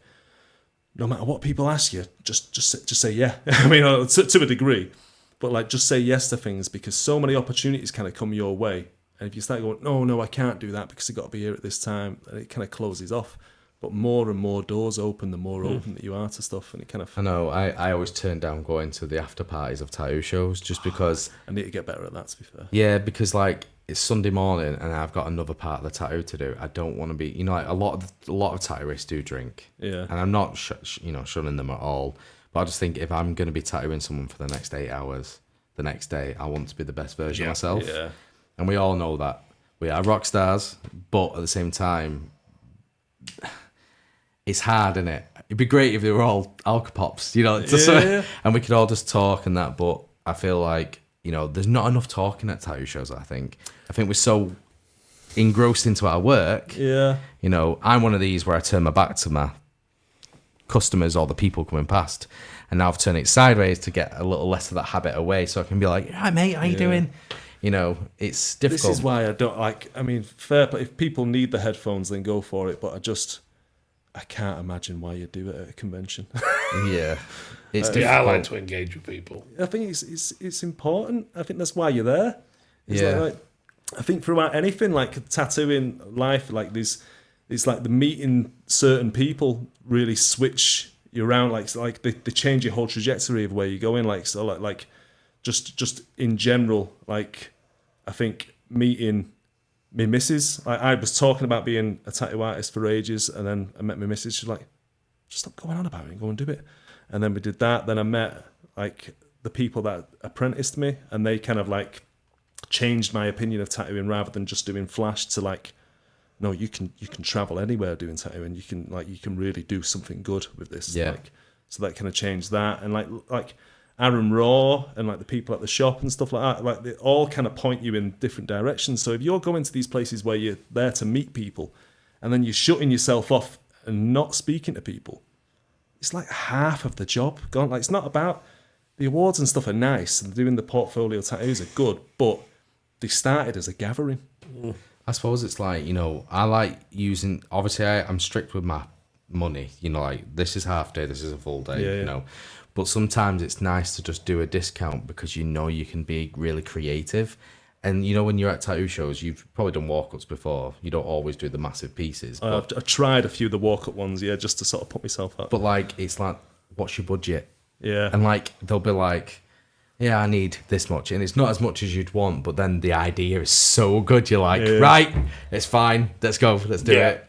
no matter what people ask you, just say yeah. I mean, to a degree. But like, just say yes to things because so many opportunities kind of come your way. And if you start going, no, I can't do that because I've got to be here at this time, and it kind of closes off. But more and more doors open, the more open that you are to stuff. And it kind of... I know, I always turn down going to the after parties of tattoo shows just because... I need to get better at that, to be fair. Yeah, because like, it's Sunday morning and I've got another part of the tattoo to do. I don't want to be... like a lot of tattooists do drink. Yeah. And I'm not, shunning them at all. But I just think if I'm going to be tattooing someone for the next 8 hours, the next day, I want to be the best version of myself. Yeah. And we all know that. We are rock stars, but at the same time, it's hard, isn't it? It'd be great if they were all alcopops, and we could all just talk and that, but I feel like, there's not enough talking at tattoo shows, I think. We're so engrossed into our work. Yeah. I'm one of these where I turn my back to my customers or the people coming past, and now I've turned it sideways to get a little less of that habit away, so I can be like, "Hi mate, how you doing?" It's difficult. This is why I don't like. I mean, fair play. If people need the headphones, then go for it. But I can't imagine why you do it at a convention. Yeah, it's difficult. I like to engage with people. I think it's important. I think that's why you're there. It's like, I think throughout anything like tattooing life, like it's like the meeting certain people really switch you around. Like they change your whole trajectory of where you're going. Like just in general, like I think meeting my missus, I was talking about being a tattoo artist for ages, and then I met my missus. She's like, just stop going on about it and go and do it. And then we did that. Then I met like the people that apprenticed me, and they kind of like changed my opinion of tattooing rather than just doing flash to like, no, you can travel anywhere doing tattooing. You can really do something good with this. Yeah. So that kind of changed that, and like Aaron Raw and like the people at the shop and stuff like that, like they all kind of point you in different directions. So if you're going to these places where you're there to meet people, and then you're shutting yourself off and not speaking to people, it's like half of the job gone. Like, it's not about the awards and stuff are nice, and doing the portfolio tattoos are good, but they started as a gathering. I suppose it's like, I like using, obviously I'm strict with my money, like this is half day, this is a full day, but sometimes it's nice to just do a discount because you can be really creative. And when you're at tattoo shows, you've probably done walk-ups before. You don't always do the massive pieces. I've tried a few of the walk-up ones, just to sort of put myself up. But like, it's like, what's your budget? Yeah. And like, they'll be like, yeah, I need this much. And it's not as much as you'd want, but then the idea is so good. You're like, right, it's fine. Let's go. Let's do it.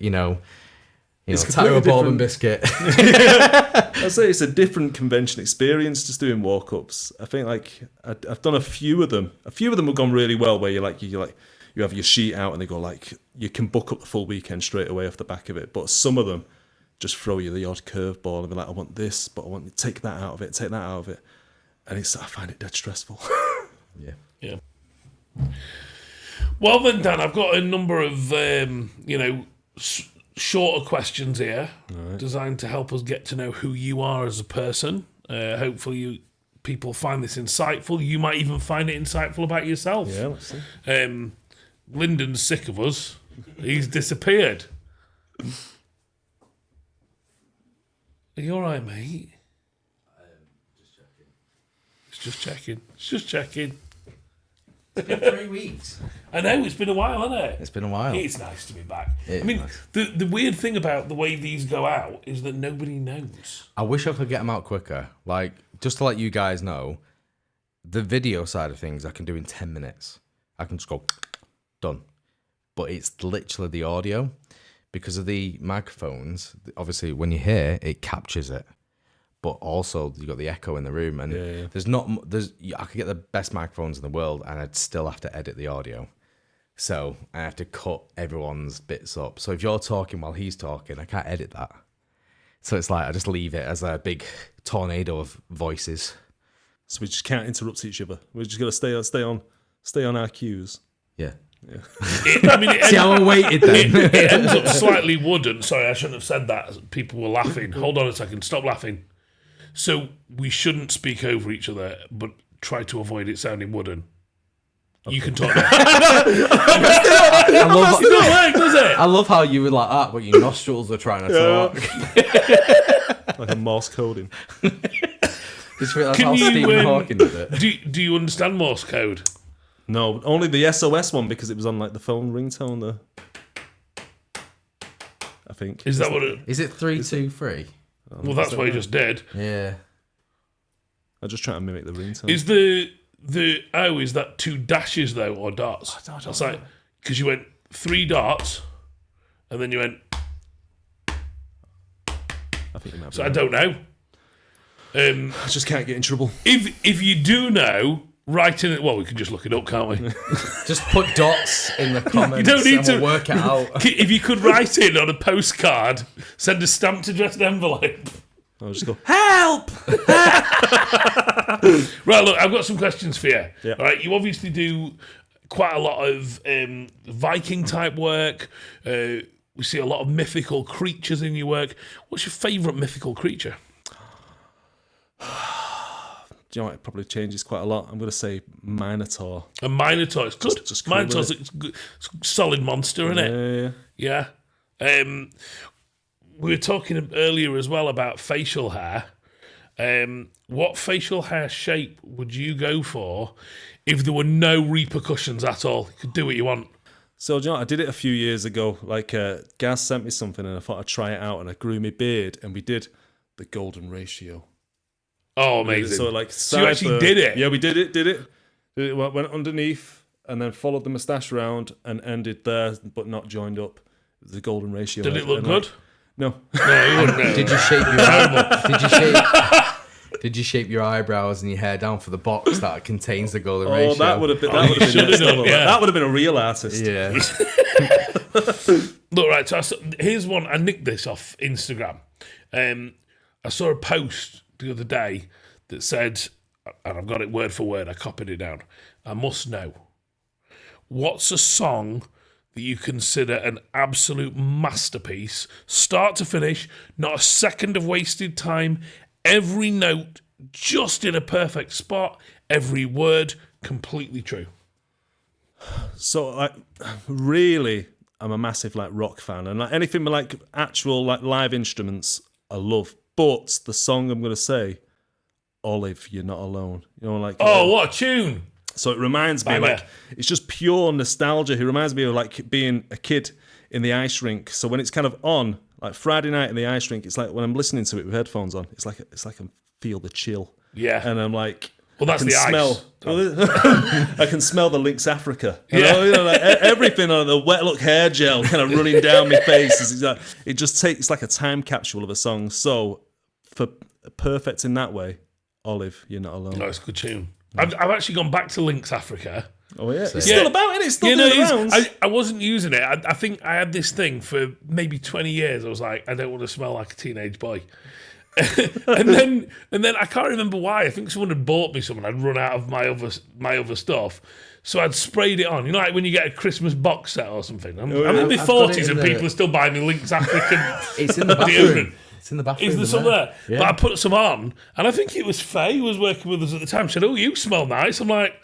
It's tattoo a bourbon biscuit. I'd say it's a different convention experience just doing walk-ups. I think like I've done a few of them. A few of them have gone really well where you have your sheet out and they go like, you can book up the full weekend straight away off the back of it. But some of them just throw you the odd curveball and be like, I want this, but I want you to take that out of it. And I find it dead stressful. Yeah. Well then, Dan, I've got a number of, shorter questions here, designed to help us get to know who you are as a person. Hopefully people find this insightful. You might even find it insightful about yourself. Yeah, let's see. Lyndon's sick of us. He's disappeared. Are you all right, mate? Just checking. It's been 3 weeks. I know, it's been a while, hasn't it? It's been a while. It's nice to be back. Nice. The weird thing about the way these go out is that nobody knows. I wish I could get them out quicker. Like, just to let you guys know, the video side of things I can do in 10 minutes. I can just go, done. But it's literally the audio. Because of the microphones, obviously when you hear, it captures it. But also you've got the echo in the room. And I could get the best microphones in the world and I'd still have to edit the audio. So I have to cut everyone's bits up. So if you're talking while he's talking, I can't edit that. So it's like I just leave it as a big tornado of voices. So we just can't interrupt each other. We're just got to stay on our cues. Yeah. See how I waited then. It ends up slightly wooden. Sorry, I shouldn't have said that. People were laughing. Hold on a second. Stop laughing. So we shouldn't speak over each other, but try to avoid it sounding wooden. Okay. You can talk now. I love how you were like that, but your nostrils are trying to talk. Like a Morse coding. That's how Stephen Hawking did it. Do you understand Morse code? No, only the SOS one because it was on like the phone ringtone. I think. Is that what it? Is it 323? Well, that's what you just did. Yeah. I'm just trying to mimic the ringtone. Is the O, is that 2 dashes though or dots? I don't That's know. like because you went 3 dots and then you went. I think you might be So right. I don't know. I just can't get in trouble. If you do know, write in it. Well, we can just look it up, can't we? Just put dots in the comments. You don't need and to we'll work it out. If you could write in on a postcard, send a stamped addressed envelope. I'll just go, help! Right, look, I've got some questions for you. Yeah. All right, you obviously do quite a lot of Viking type work. We see a lot of mythical creatures in your work. What's your favourite mythical creature? Do you know what? It probably changes quite a lot. I'm going to say Minotaur. A Minotaur, it's good. Just cool, Minotaur's a solid monster, isn't it? Yeah. We were talking earlier as well about facial hair. What facial hair shape would you go for if there were no repercussions at all? You could do what you want. So, do you know what? I did it a few years ago. Like, Gaz sent me something and I thought I'd try it out and I grew my beard and we did the golden ratio. Oh, amazing. So, like, so you actually did it? Yeah, we did it. Went underneath and then followed the moustache round and ended there, but not joined up. It was the golden ratio. Did it look and good? No. No, you wouldn't know. Did you shape your Did you shape your eyebrows and your hair down for the box that contains the golden ratio? Oh, that would have been next level. Yeah. That would have been a real artist. Yeah. Look, right, so here's one. I nicked this off Instagram. I saw a post the other day that said, and I've got it word for word, I copied it down. I must know. What's a song that you consider an absolute masterpiece, start to finish, not a second of wasted time, every note just in a perfect spot, every word completely true? So, like, really, I'm a massive like rock fan, and like anything with like actual like live instruments, I love. But the song I'm gonna say, "Olive, You're Not Alone." You know, like what a tune! So it reminds me, like, it's just pure nostalgia. It reminds me of like being a kid in the ice rink. So when it's kind of on, like Friday night in the ice rink, it's like when I'm listening to it with headphones on, it's like I feel the chill. Yeah, and I'm like, well, that's the ice. I can smell the Lynx Africa. Yeah, you know, like everything on the wet look hair gel kind of running down my face. It just takes. It's like a time capsule of a song. So for perfect in that way, Olive, You're Not Alone. No, it's a good tune. I've actually gone back to Lynx Africa. Oh yeah, it's still about it. It's still doing rounds. I wasn't using it. I think I had this thing for maybe 20 years. I was like, I don't want to smell like a teenage boy. and then I can't remember why. I think someone had bought me something. I'd run out of my other stuff, so I'd sprayed it on. You know, like when you get a Christmas box set or something. I'm in my 40s and people are still buying me Lynx African. It's in the bathroom. It's in the bathroom. Is there some there? Yeah. But I put some on, and I think it was Faye who was working with us at the time. She said, "Oh, you smell nice." I'm like,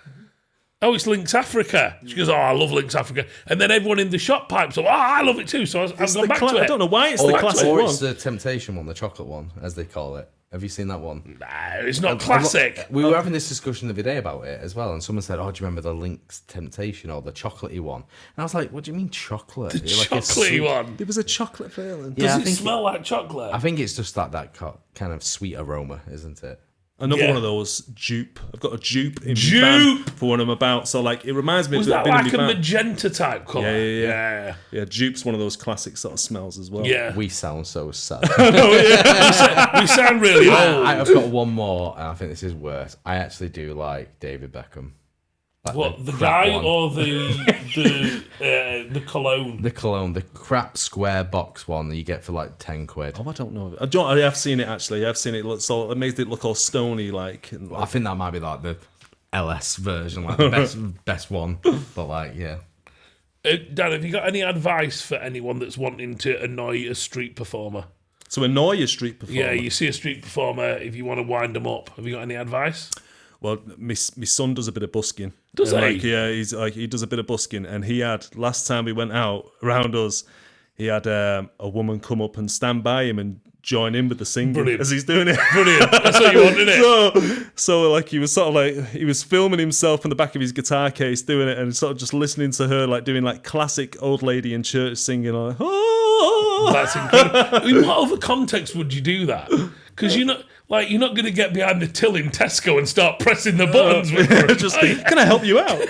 "Oh, it's Lynx Africa." She goes, "Oh, I love Lynx Africa." And then everyone in the shop pipes up, "Oh, I love it too." So I've gone back to it. I don't know why it's the classic or one. it's the Temptation one, the chocolate one, as they call it. Have you seen that one? Nah, it's not classic. We were having this discussion the other day about it as well, and someone said, "Oh, do you remember the Lynx Temptation or the chocolatey one?" And I was like, "What do you mean chocolate? The chocolatey one. There was a chocolate feeling. Does it smell like chocolate? I think it's just that kind of sweet aroma, isn't it? Another one of those dupe. I've got a dupe in my van for when I'm about. So like it reminds me Was of that being like in a my van. magenta type colour? Yeah. Dupe's one of those classic sort of smells as well. Yeah. We sound so sad. We sound really old. I've got one more, and I think this is worse. I actually do like David Beckham. Like What, the crap guy one. or the cologne? The cologne, the crap square box one that you get for like 10 quid. Oh, I don't know. I have seen it actually. I've seen it. It makes it look all stony like. I think that might be like the LS version, like the best one. But like, yeah. Dan, have you got any advice for anyone that's wanting to annoy a street performer? To annoy a street performer. Yeah, you see a street performer, if you want to wind them up, have you got any advice? Well, my son does a bit of busking. Does And, he? He does a bit of busking, and he had last time we went out around us, he had a woman come up and stand by him and join in with the singing Brilliant. as he's doing it. Brilliant. That's what you want, isn't it? So like he was sort of like he was filming himself in the back of his guitar case doing it, and sort of just listening to her like doing like classic old lady in church singing like. Oh. That's incredible. In what other context would you do that? Because you're not going to get behind the till in Tesco and start pressing the buttons with her. Just can I help you out?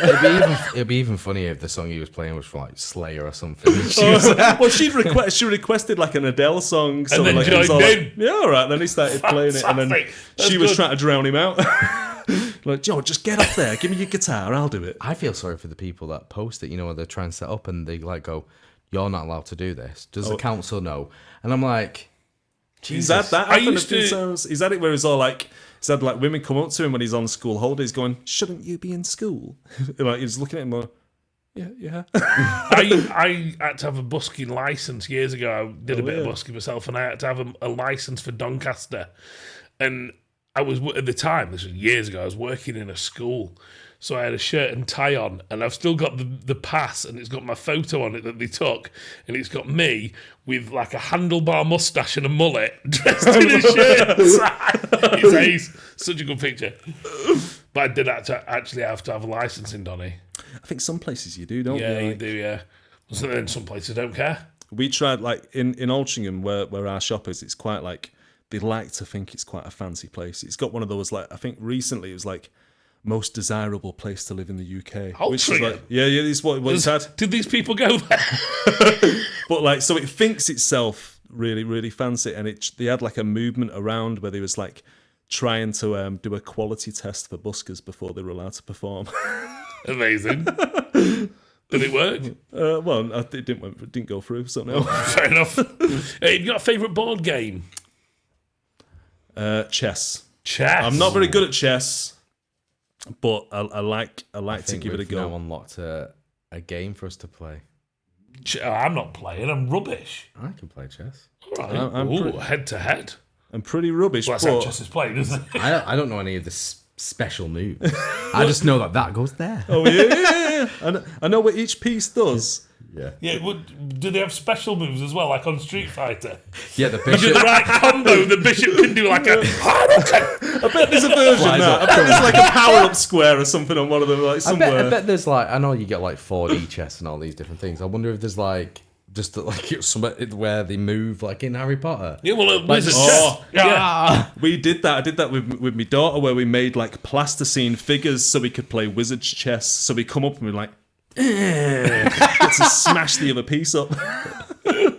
It'd be even funnier if the song he was playing was from like Slayer or something. She requested like an Adele song, so And then like, it was joined all in. like, yeah, all right. Then he started playing it, and then Fantastic. That's she was good. trying to drown him out. Like, Joe, just get up there, give me your guitar, I'll do it. I feel sorry for the people that post it, they're trying to set up and they like go, you're not allowed to do this. Does the council know? And I'm like, He's Jesus. had that I happen a used few to- times. He's had it where he's all like, he's had like women come up to him when he's on school holidays going, shouldn't you be in school? Like he's looking at him like, yeah. I had to have a busking license years ago. I did a bit of busking myself, and I had to have a license for Doncaster. And I was, at the time, this was years ago, I was working in a school. So I had a shirt and tie on, and I've still got the pass, and it's got my photo on it that they took, and it's got me with like a handlebar mustache and a mullet, dressed in a shirt and tie. It's ace. Such a good picture. But I did actually have to have a license in Donny. I think some places you do, don't you? Yeah, you Like, do, yeah. So then some places don't care. we tried like in Altrincham where our shop is, it's quite like, they like to think it's quite a fancy place. It's got one of those like, I think recently it was like, most desirable place to live in the UK. Which is Altrincham? like, yeah, it's what it's had. Did these people go there? But like, so it thinks itself really, really fancy, and they had like a movement around where they was like trying to do a quality test for buskers before they were allowed to perform. Amazing. Did it work? Well, it didn't go through. So no. Fair enough. Hey, you got a favourite board game? Chess. Chess. I'm not very good at chess, but I like to give it a we've now go. unlocked a game for us to play. I'm not playing. I'm rubbish. I can play chess. All right. I'm Ooh, pretty- head to head. I'm pretty rubbish, Well, that's how but chess is played, isn't it? I don't know any of the special moves. I just know that goes there. oh yeah. I know what each piece does. Yeah. Yeah. Do they have special moves as well, like on Street Fighter? Yeah, the Do bishop. the right combo, the bishop can do like a. I bet there's a version Flies now. up. I bet there's like a power-up square or something on one of them, like I somewhere. bet there's like, I know you get like 4D chess and all these different things. I wonder if there's like just like something where they move like in Harry Potter. Yeah, well, wizard Oh, chess. Yeah. We did that. I did that with my daughter, where we made like plasticine figures so we could play wizard's chess. So we come up and we're like, get to smash the other piece up.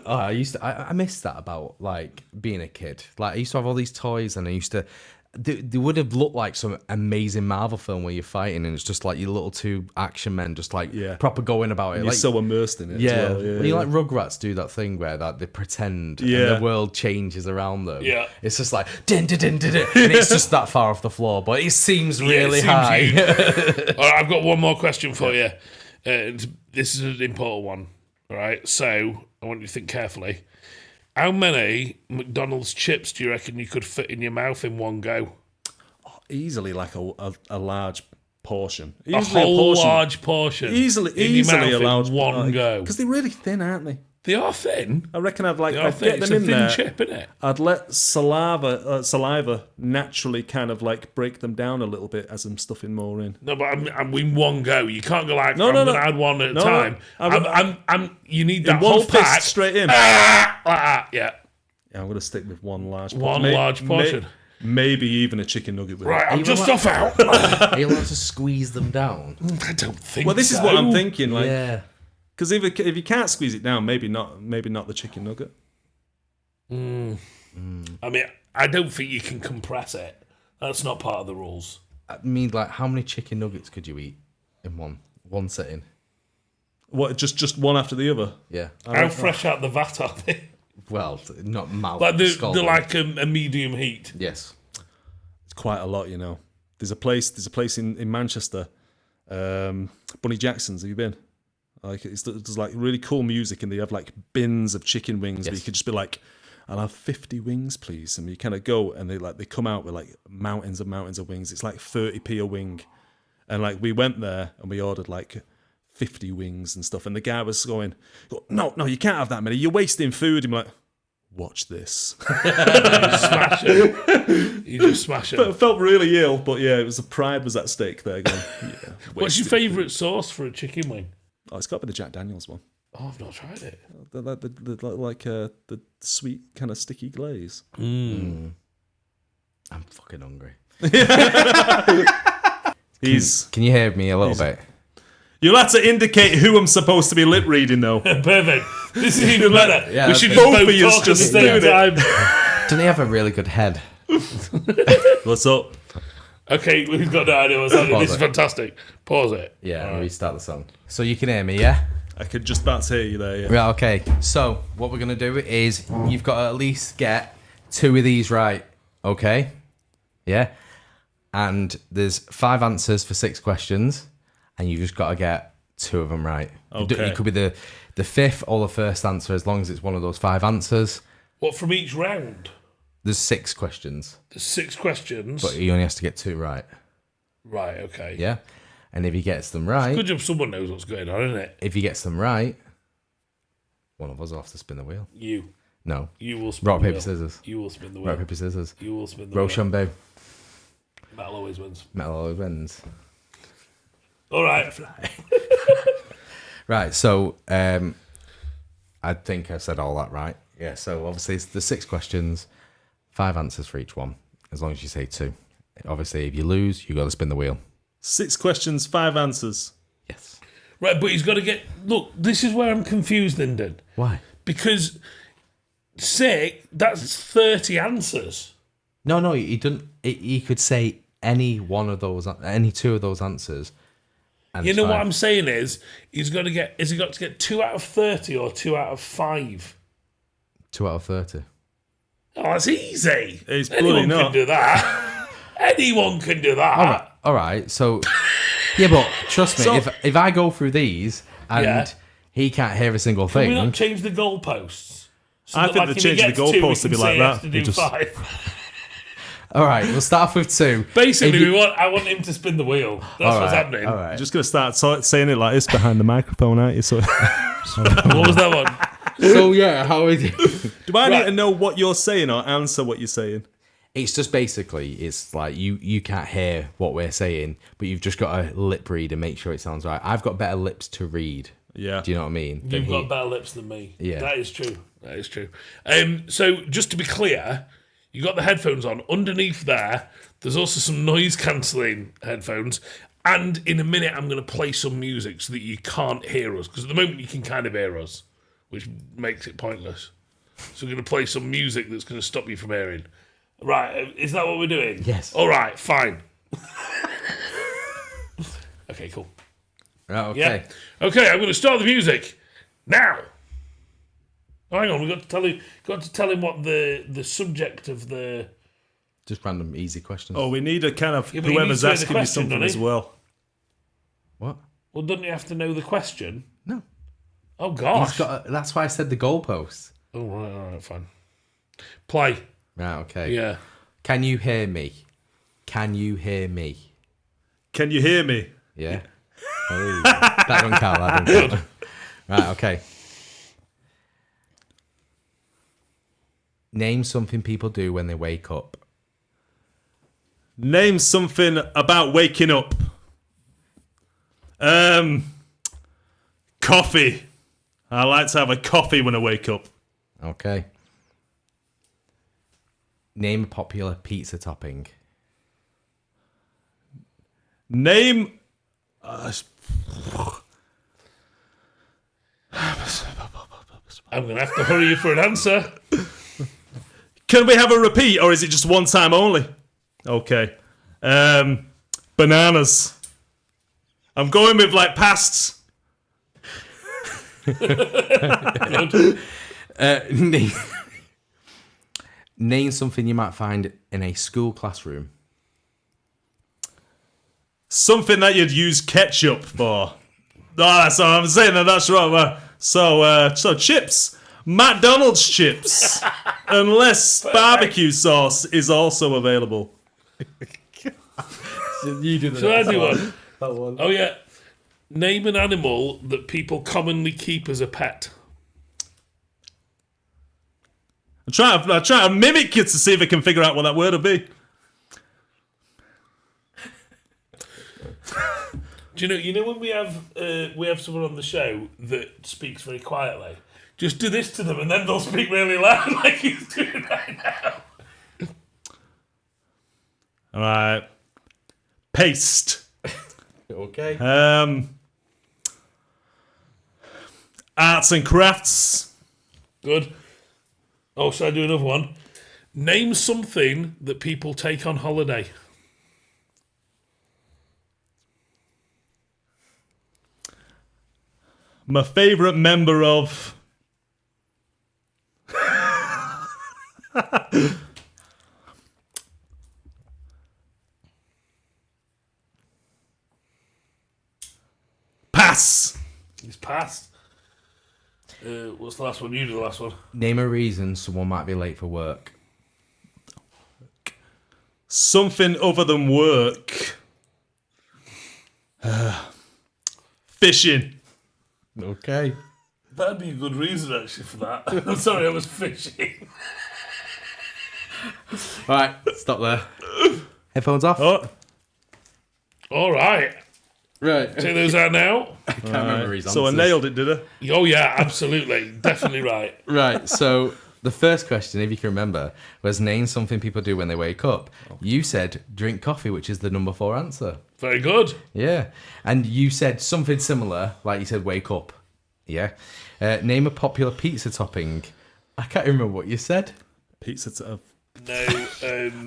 Oh, I missed that about like being a kid. Like I used to have all these toys, and I used to. They would have looked like some amazing Marvel film where you're fighting, and it's just like your little two action men just like proper going about it. You're Like, so immersed in it. yeah, as well. when you like Rugrats do that thing where that they pretend and Yeah. the world changes around them. Yeah. It's just like din din din din, din, and it's just that far off the floor, but it seems really seems high. huge. All right, I've got one more question for you. This is an important one. All right, so I want you to think carefully. How many McDonald's chips do you reckon you could fit in your mouth in one go? Easily like a large portion. A Easily whole portion. large portion. Easily in your mouth allowed in one go. because they're really thin, aren't they? They are thin. I reckon I'd They are I'd thin. get It's them a in thin there. chip, isn't it? I'd let saliva naturally kind of like break them down a little bit as I'm stuffing more in. No, but I'm in one go. You can't go like, No, I'm no, going to no. add one at a No, time. no. You need In that one whole fist pack. straight in. Like that. Yeah. Yeah, I'm gonna stick with one large portion. One large portion. maybe even a chicken nugget with Right, it. I'm just off out. Are you allowed to squeeze them down? I don't think Well, this so. is what I'm thinking. Like, Yeah. because if you can't squeeze it down, maybe not the chicken nugget. I mean, I don't think you can compress it. That's not part of the rules. I mean, like, how many chicken nuggets could you eat in one sitting? What? Just one after the other? Yeah. How fresh out the vat are they? Well, not mouth. Like they're scalding. like a medium heat. Yes. It's quite a lot, you know. There's a place in Manchester, Bunny Jackson's. Have you been? Like, there's like really cool music, and they have like bins of chicken wings. Where you could just be like, "I'll have 50 wings, please," and you kind of go, and they come out with like mountains of wings. It's like 30p a wing, and like we went there and we ordered like 50 wings and stuff, and the guy was going, "No, you can't have that many. You're wasting food." I'm like, "Watch this." Smash it. You just smash It it. felt really ill, but yeah, it was the pride was at stake there. Going, yeah, What's your favourite sauce for a chicken wing? Oh, it's got to be the Jack Daniels one. Oh, I've not tried it. The sweet kind of sticky glaze. I'm fucking hungry. Can you hear me a little bit? You'll have to indicate who I'm supposed to be lip reading, though. Perfect. This is even better. Yeah, we should that's just both both of yous talk just at the doing same it. time. Doesn't he have a really good head? What's up? Okay, we've got no idea what's happening. Pause This is it. fantastic. Pause it. Yeah, All right. restart the song. So you can hear me, yeah? I could just about to hear you there, yeah. Right, okay. So what we're going to do is you've got to at least get 2 of these right, okay? Yeah? And there's 5 answers for 6 questions, and you've just got to get 2 of them right. Okay. It could be the 5th or the first answer, as long as it's one of those 5 answers. What, from each round? There's 6 questions, There's 6 questions. but he only has to get 2 right. Right, okay. Yeah? And if he gets them right, Good job someone knows what's going on, isn't it? if he gets them right, one of us will have to spin the wheel. You. No. You will spin Rock, the paper, wheel. scissors. You will spin the wheel. Rock, paper, scissors. You will spin the wheel. Rochambeau. Metal always wins. Metal always wins. All right. Right, so I think I said all that right. Yeah, so obviously it's the 6 questions, 5 answers for each one, as long as you say 2. Obviously, if you lose, you got to spin the wheel. 6 questions, 5 answers. Yes. Right, but he's got to get... Look, this is where I'm confused, Lyndon. Why? Because 6, that's 30 answers. No, he didn't. He could say any 2 of those answers. And You it's know what fine. I'm saying is, he's got to get... Has he got to get 2 out of 30 or 2 out of 5? 2 out of 30. Oh, that's easy. It's bloody Anyone not. can do that. Anyone can do that. All right. So, yeah, but trust me, So- if I go through these and Yeah. he can't hear a single Can we thing, not change the goalposts? So I that, think like, they if he changed the gets 2, we goalposts to can be like say he has that. to You do just- 5. all right, we'll start off with 2. Basically, If you- I want him to spin the wheel. That's all what's right, happening. All right. You're just going to start saying it like this behind the microphone, aren't you? So, What was that one? So yeah, how is it? do I Right. need to know what you're saying or answer what you're saying? It's just basically, it's like you can't hear what we're saying, but you've just got to lip read and make sure it sounds right. I've got better lips to read. Yeah. Do you know what I mean? than You've he. got better lips than me. Yeah. That is true. That is true. So, just to be clear, you got the headphones on. Underneath there's also some noise-cancelling headphones. And in a minute, I'm going to play some music so that you can't hear us. Because at the moment, you can kind of hear us, which makes it pointless. So we're going to play some music that's going to stop you from hearing. Right, is that what we're doing? Yes. All right, fine. Okay, cool. Right, okay. Yeah. Okay, I'm going to start the music now. Oh, hang on, we got to tell him what the subject of the. Just random easy questions. Oh, we need a kind of Yeah, but you whoever's need to hear the asking you question, something don't as you? well. What? Well, doesn't he have to know the question? No. Oh gosh. That's why I said the goalposts. Oh right, fine. Play. Right, okay. Yeah. Can you hear me? Can you hear me? Can you hear me? Yeah. Oh, there you go. That don't count. That don't count. Right, okay. Name something people do when they wake up. Name something about waking up. Coffee. I like to have a coffee when I wake up. Okay. Name a popular pizza topping. Name. I'm going to have to hurry you for an answer. Can we have a repeat, or is it just one time only? Okay. Bananas. I'm going with like pasts. Name something you might find in a school classroom. Something that you'd use ketchup for. That's what I'm saying. That's right. So chips. McDonald's chips. Unless barbecue sauce is also available. You do Shall I do one? That one. Oh, yeah. Name an animal that people commonly keep as a pet. I try to mimic it to see if I can figure out what that word will be. Do you know when we have someone on the show that speaks very quietly? Just do this to them and then they'll speak really loud like he's doing right now. All right. Paste. Okay. Arts and crafts. Good. Oh, shall I do another one? Name something that people take on holiday. My favourite member of... Pass. He's passed. What's the last one? You do the last one. Name a reason someone might be late for work. Something other than work. Fishing. Okay. That'd be a good reason, actually, for that. I'm sorry, I was fishing. All right, stop there. Headphones off. Oh. All right. Right. Take those out now. I can't remember his So I answers. nailed it, did I? Oh, yeah, absolutely. Definitely right. Right, so the first question, if you can remember, was name something people do when they wake up. You said drink coffee, which is the number 4 answer. Very good. Yeah. And you said something similar, like you said wake up. Yeah. Name a popular pizza topping. I can't remember what you said. Pizza. No,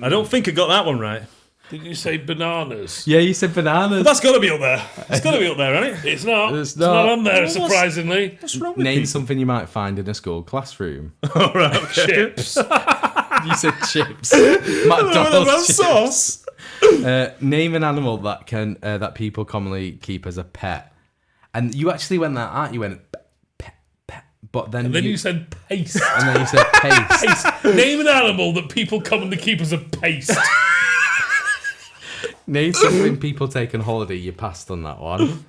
I don't think I got that one right. did you say bananas? Yeah, you said bananas. That's got to be up there. It's got to be up there, hasn't it? It's not. It's It's not not. on there, What's- surprisingly. What's wrong with Name pizza? something you might find in a school classroom. All right, okay. Chips. You said chips. That's McDonald's chips. sauce. Name an animal that can that people commonly keep as a pet. And you actually went that out. You went pet. But then Then you said paste. and then you said paste. Paste. Name an animal that people commonly keep as a paste. Name something people take on holiday. You passed on that one.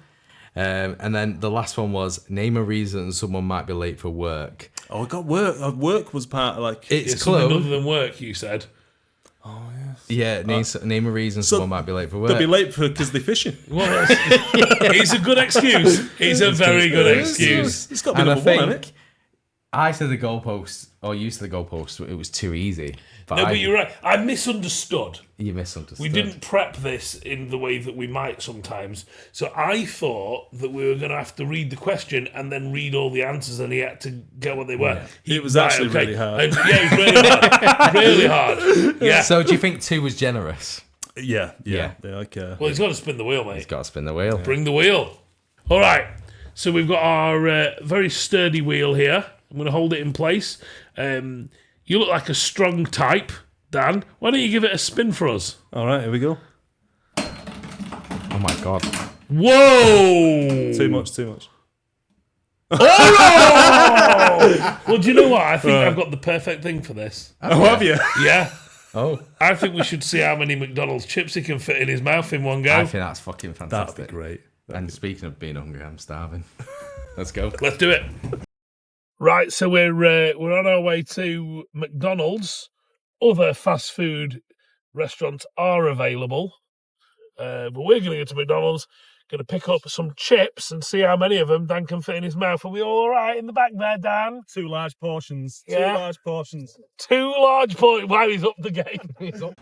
And then the last one was name a reason someone might be late for work. Oh, I got work. Work was part of like... It's It's something close. other than work, you said. Yeah, name a reason someone might be late for work. They'll be late because they're fishing. Well, it's a good excuse. It's a very good excuse. It's got to be And I number one, hasn't think it? I said the goalpost, or you said the goalpost. It was too easy. No, but you're right. I misunderstood. You misunderstood. We didn't prep this in the way that we might sometimes. So I thought that we were going to have to read the question and then read all the answers, and he had to get what they were. It was actually really hard. Yeah, it was really hard. Really hard. Yeah. So do you think 2 was generous? Yeah. Yeah. They're like, Well, he's got to spin the wheel, mate. He's got to spin the wheel. Bring the wheel. All right. So we've got our very sturdy wheel here. I'm going to hold it in place. You look like a strong type, Dan. Why don't you give it a spin for us? all right, here we go. Oh my god. Whoa! Too much. Well, do you know what? I think I've got the perfect thing for this. Oh, have you? Yeah. Oh, I think we should see how many McDonald's chips he can fit in his mouth in one I go. think that's fucking That'd fantastic. be great. And speaking of being hungry, I'm starving. Let's go. Let's do it. Right, so we're on our way to McDonald's. Other fast food restaurants are available, but we're going to go to McDonald's Going to pick up some chips and see how many of them Dan can fit in his mouth. Are we all right in the back there, Dan? 2 large portions. Yeah. 2 large portions. 2 large portions. Wow, he's up the game. He's up.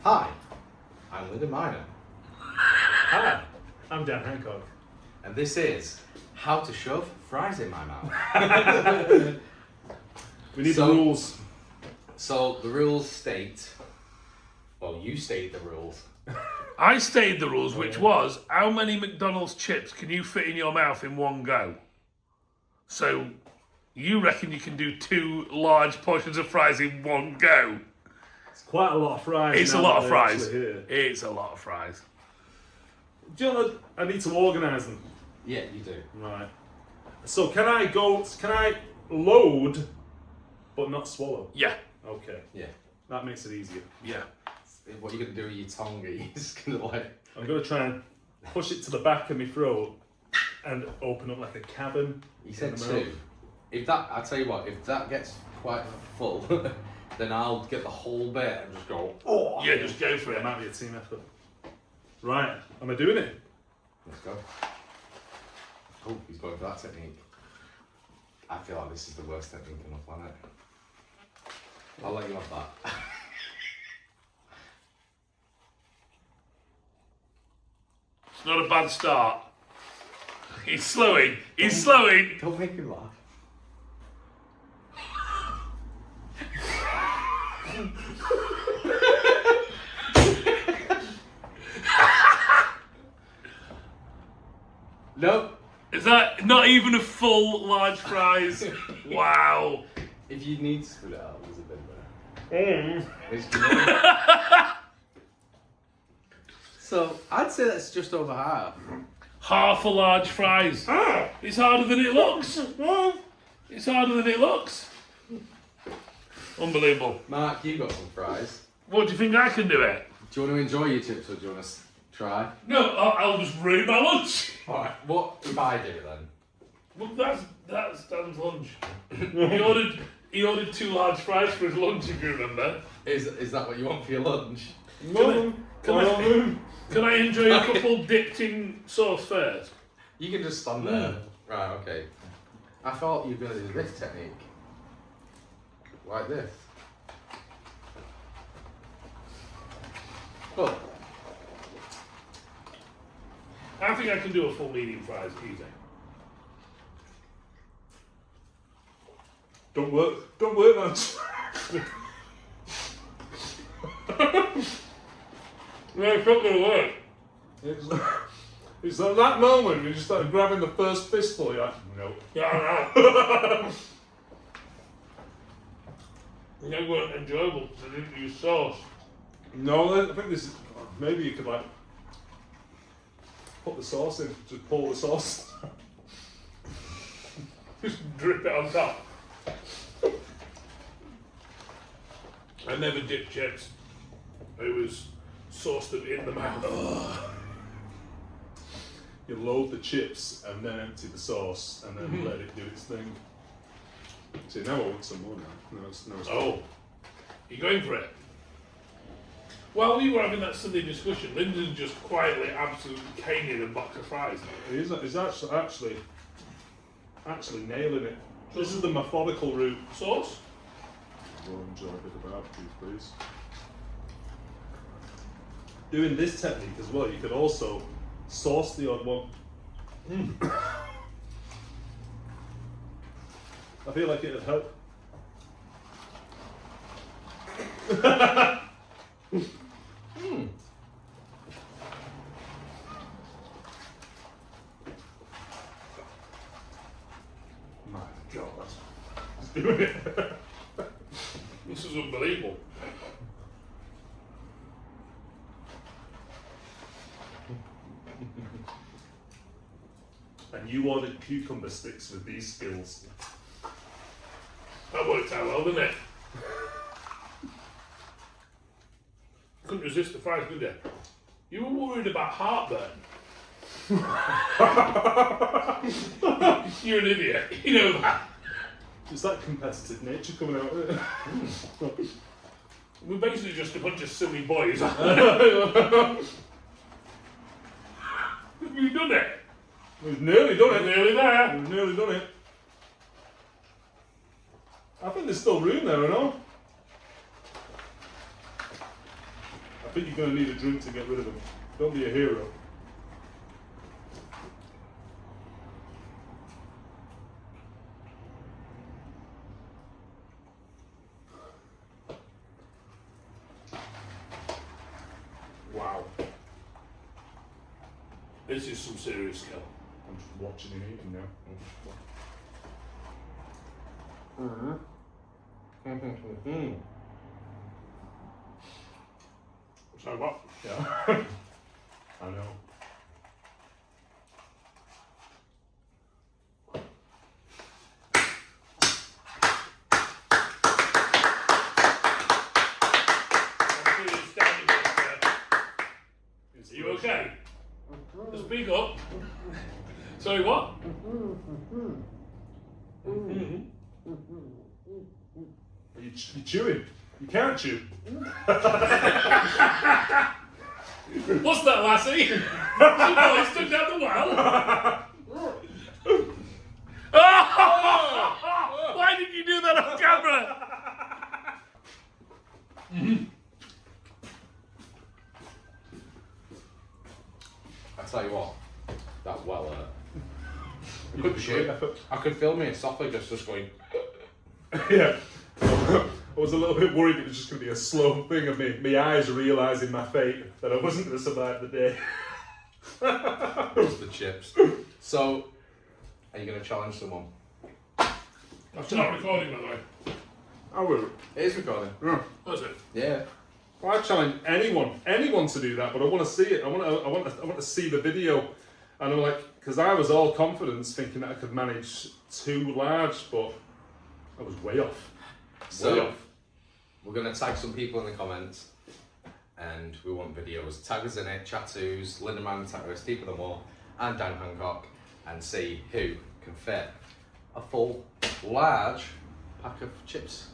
Hi, I'm Lyndon Minor, Hi, I'm Dan Hancock. and this is How to Shove Fries in My Mouth. We need the rules. So the rules state, well, you state the rules. I stayed the rules, which was how many McDonald's chips can you fit in your mouth in one go? So you reckon you can do 2 large portions of fries in one go? It's quite a lot of fries. It's a now lot that of they're fries. actually here. It's a lot of fries. Do you know, I need to organise them. Yeah, you do. Right. So can I load, but not swallow? Yeah, Okay. Yeah. That makes it easier. yeah. What are you going to do with your tongue? Are you just going to like... I'm going to try and push it to the back of my throat and open up like a cavern. You said in the 2. mouth. If that, I'll tell you what, if that gets quite full, then I'll get the whole bit and just go, oh! Yeah, just go for It it. might be a team effort. Right. Am I doing it? Let's go. Oh, he's going for that technique. I feel like this is the worst technique on the planet. I'll let you have that. It's not a bad start. He's slowing. He's slowing. Don't make me laugh. Nope. Is that not even a full large fries? Wow. If you need to spit it out, there's a bit there. So I'd say that's just over half. Half a large fries. It's harder than it looks. It's harder than it looks. Unbelievable. Mark, you got some fries. What do you think I can do it? Do you want to enjoy your chips or do you want to try? No, I'll just ruin my lunch. Alright, what if I do it then? Well, that's Dan's lunch. He ordered 2 large fries for his lunch, if you remember. Is that what you want for your lunch? Can I enjoy a couple dipped in sauce first? You can just stand there. Right, okay. I thought you were going to do this technique. Like this. Look. I think I can do a full medium fries easy. Don't work, man. No, it's not going to work. It's at that moment when you just start grabbing the first fistful, you're like, nope. Yeah, I know. They weren't enjoyable because I didn't use sauce. No, I think this is, maybe you could like, put the sauce in, just pour the sauce. Just drip it on top. I never dipped chips. It was sauced them in the mouth. You load the chips and then empty the sauce and then let it do its thing. See, now I want some more now. Oh, you're going for it? While we were having that Sunday discussion, Lyndon just quietly absolutely caning a box of fries. He's actually nailing it. This is the methodical route. Sauce? We'll enjoy a bit of barbecue, please. Doing this technique as well, you could also sauce the odd one. I feel like it'd help. My God, he's doing it. This is unbelievable. And you ordered cucumber sticks with these skills. That worked out well, didn't it? Couldn't resist the fries, could you? You were worried about heartburn. You're an idiot. You know that. Is that competitive nature coming out of it? We're basically just a bunch of silly boys. done it. We've nearly done it. Nearly there. We've nearly done it. I think there's still room there, and all. I think you're going to need a drink to get rid of them. Don't be a hero. Wow. This is some serious skill. I'm just watching him eating now. So what? Yeah. I know. Are you okay? Speak up. Sorry, what? You're chewing. You can't chew. What's that, lassie? She probably stuck down the well. Oh! Why did you do that on camera? I tell you what, that well good shit. I could feel my esophagus just going. Yeah. I was a little bit worried it was just going to be a slow thing of me. My eyes realising my fate, that I wasn't going to survive the day. It's the chips. So, are you going to challenge someone? That's not recording, by the way. I will. It is recording. Yeah. Was it? Yeah. Well, I challenge anyone to do that, but I want to see it. I want to see the video, and I'm like, because I was all confidence thinking that I could manage 2 large, but I was way off. So, we're going to tag some people in the comments, and we want videos. Tag us in it, Chattoos, Lyndon Man, Steve of them all, and Dan Hancock, and see who can fit a full, large pack of chips.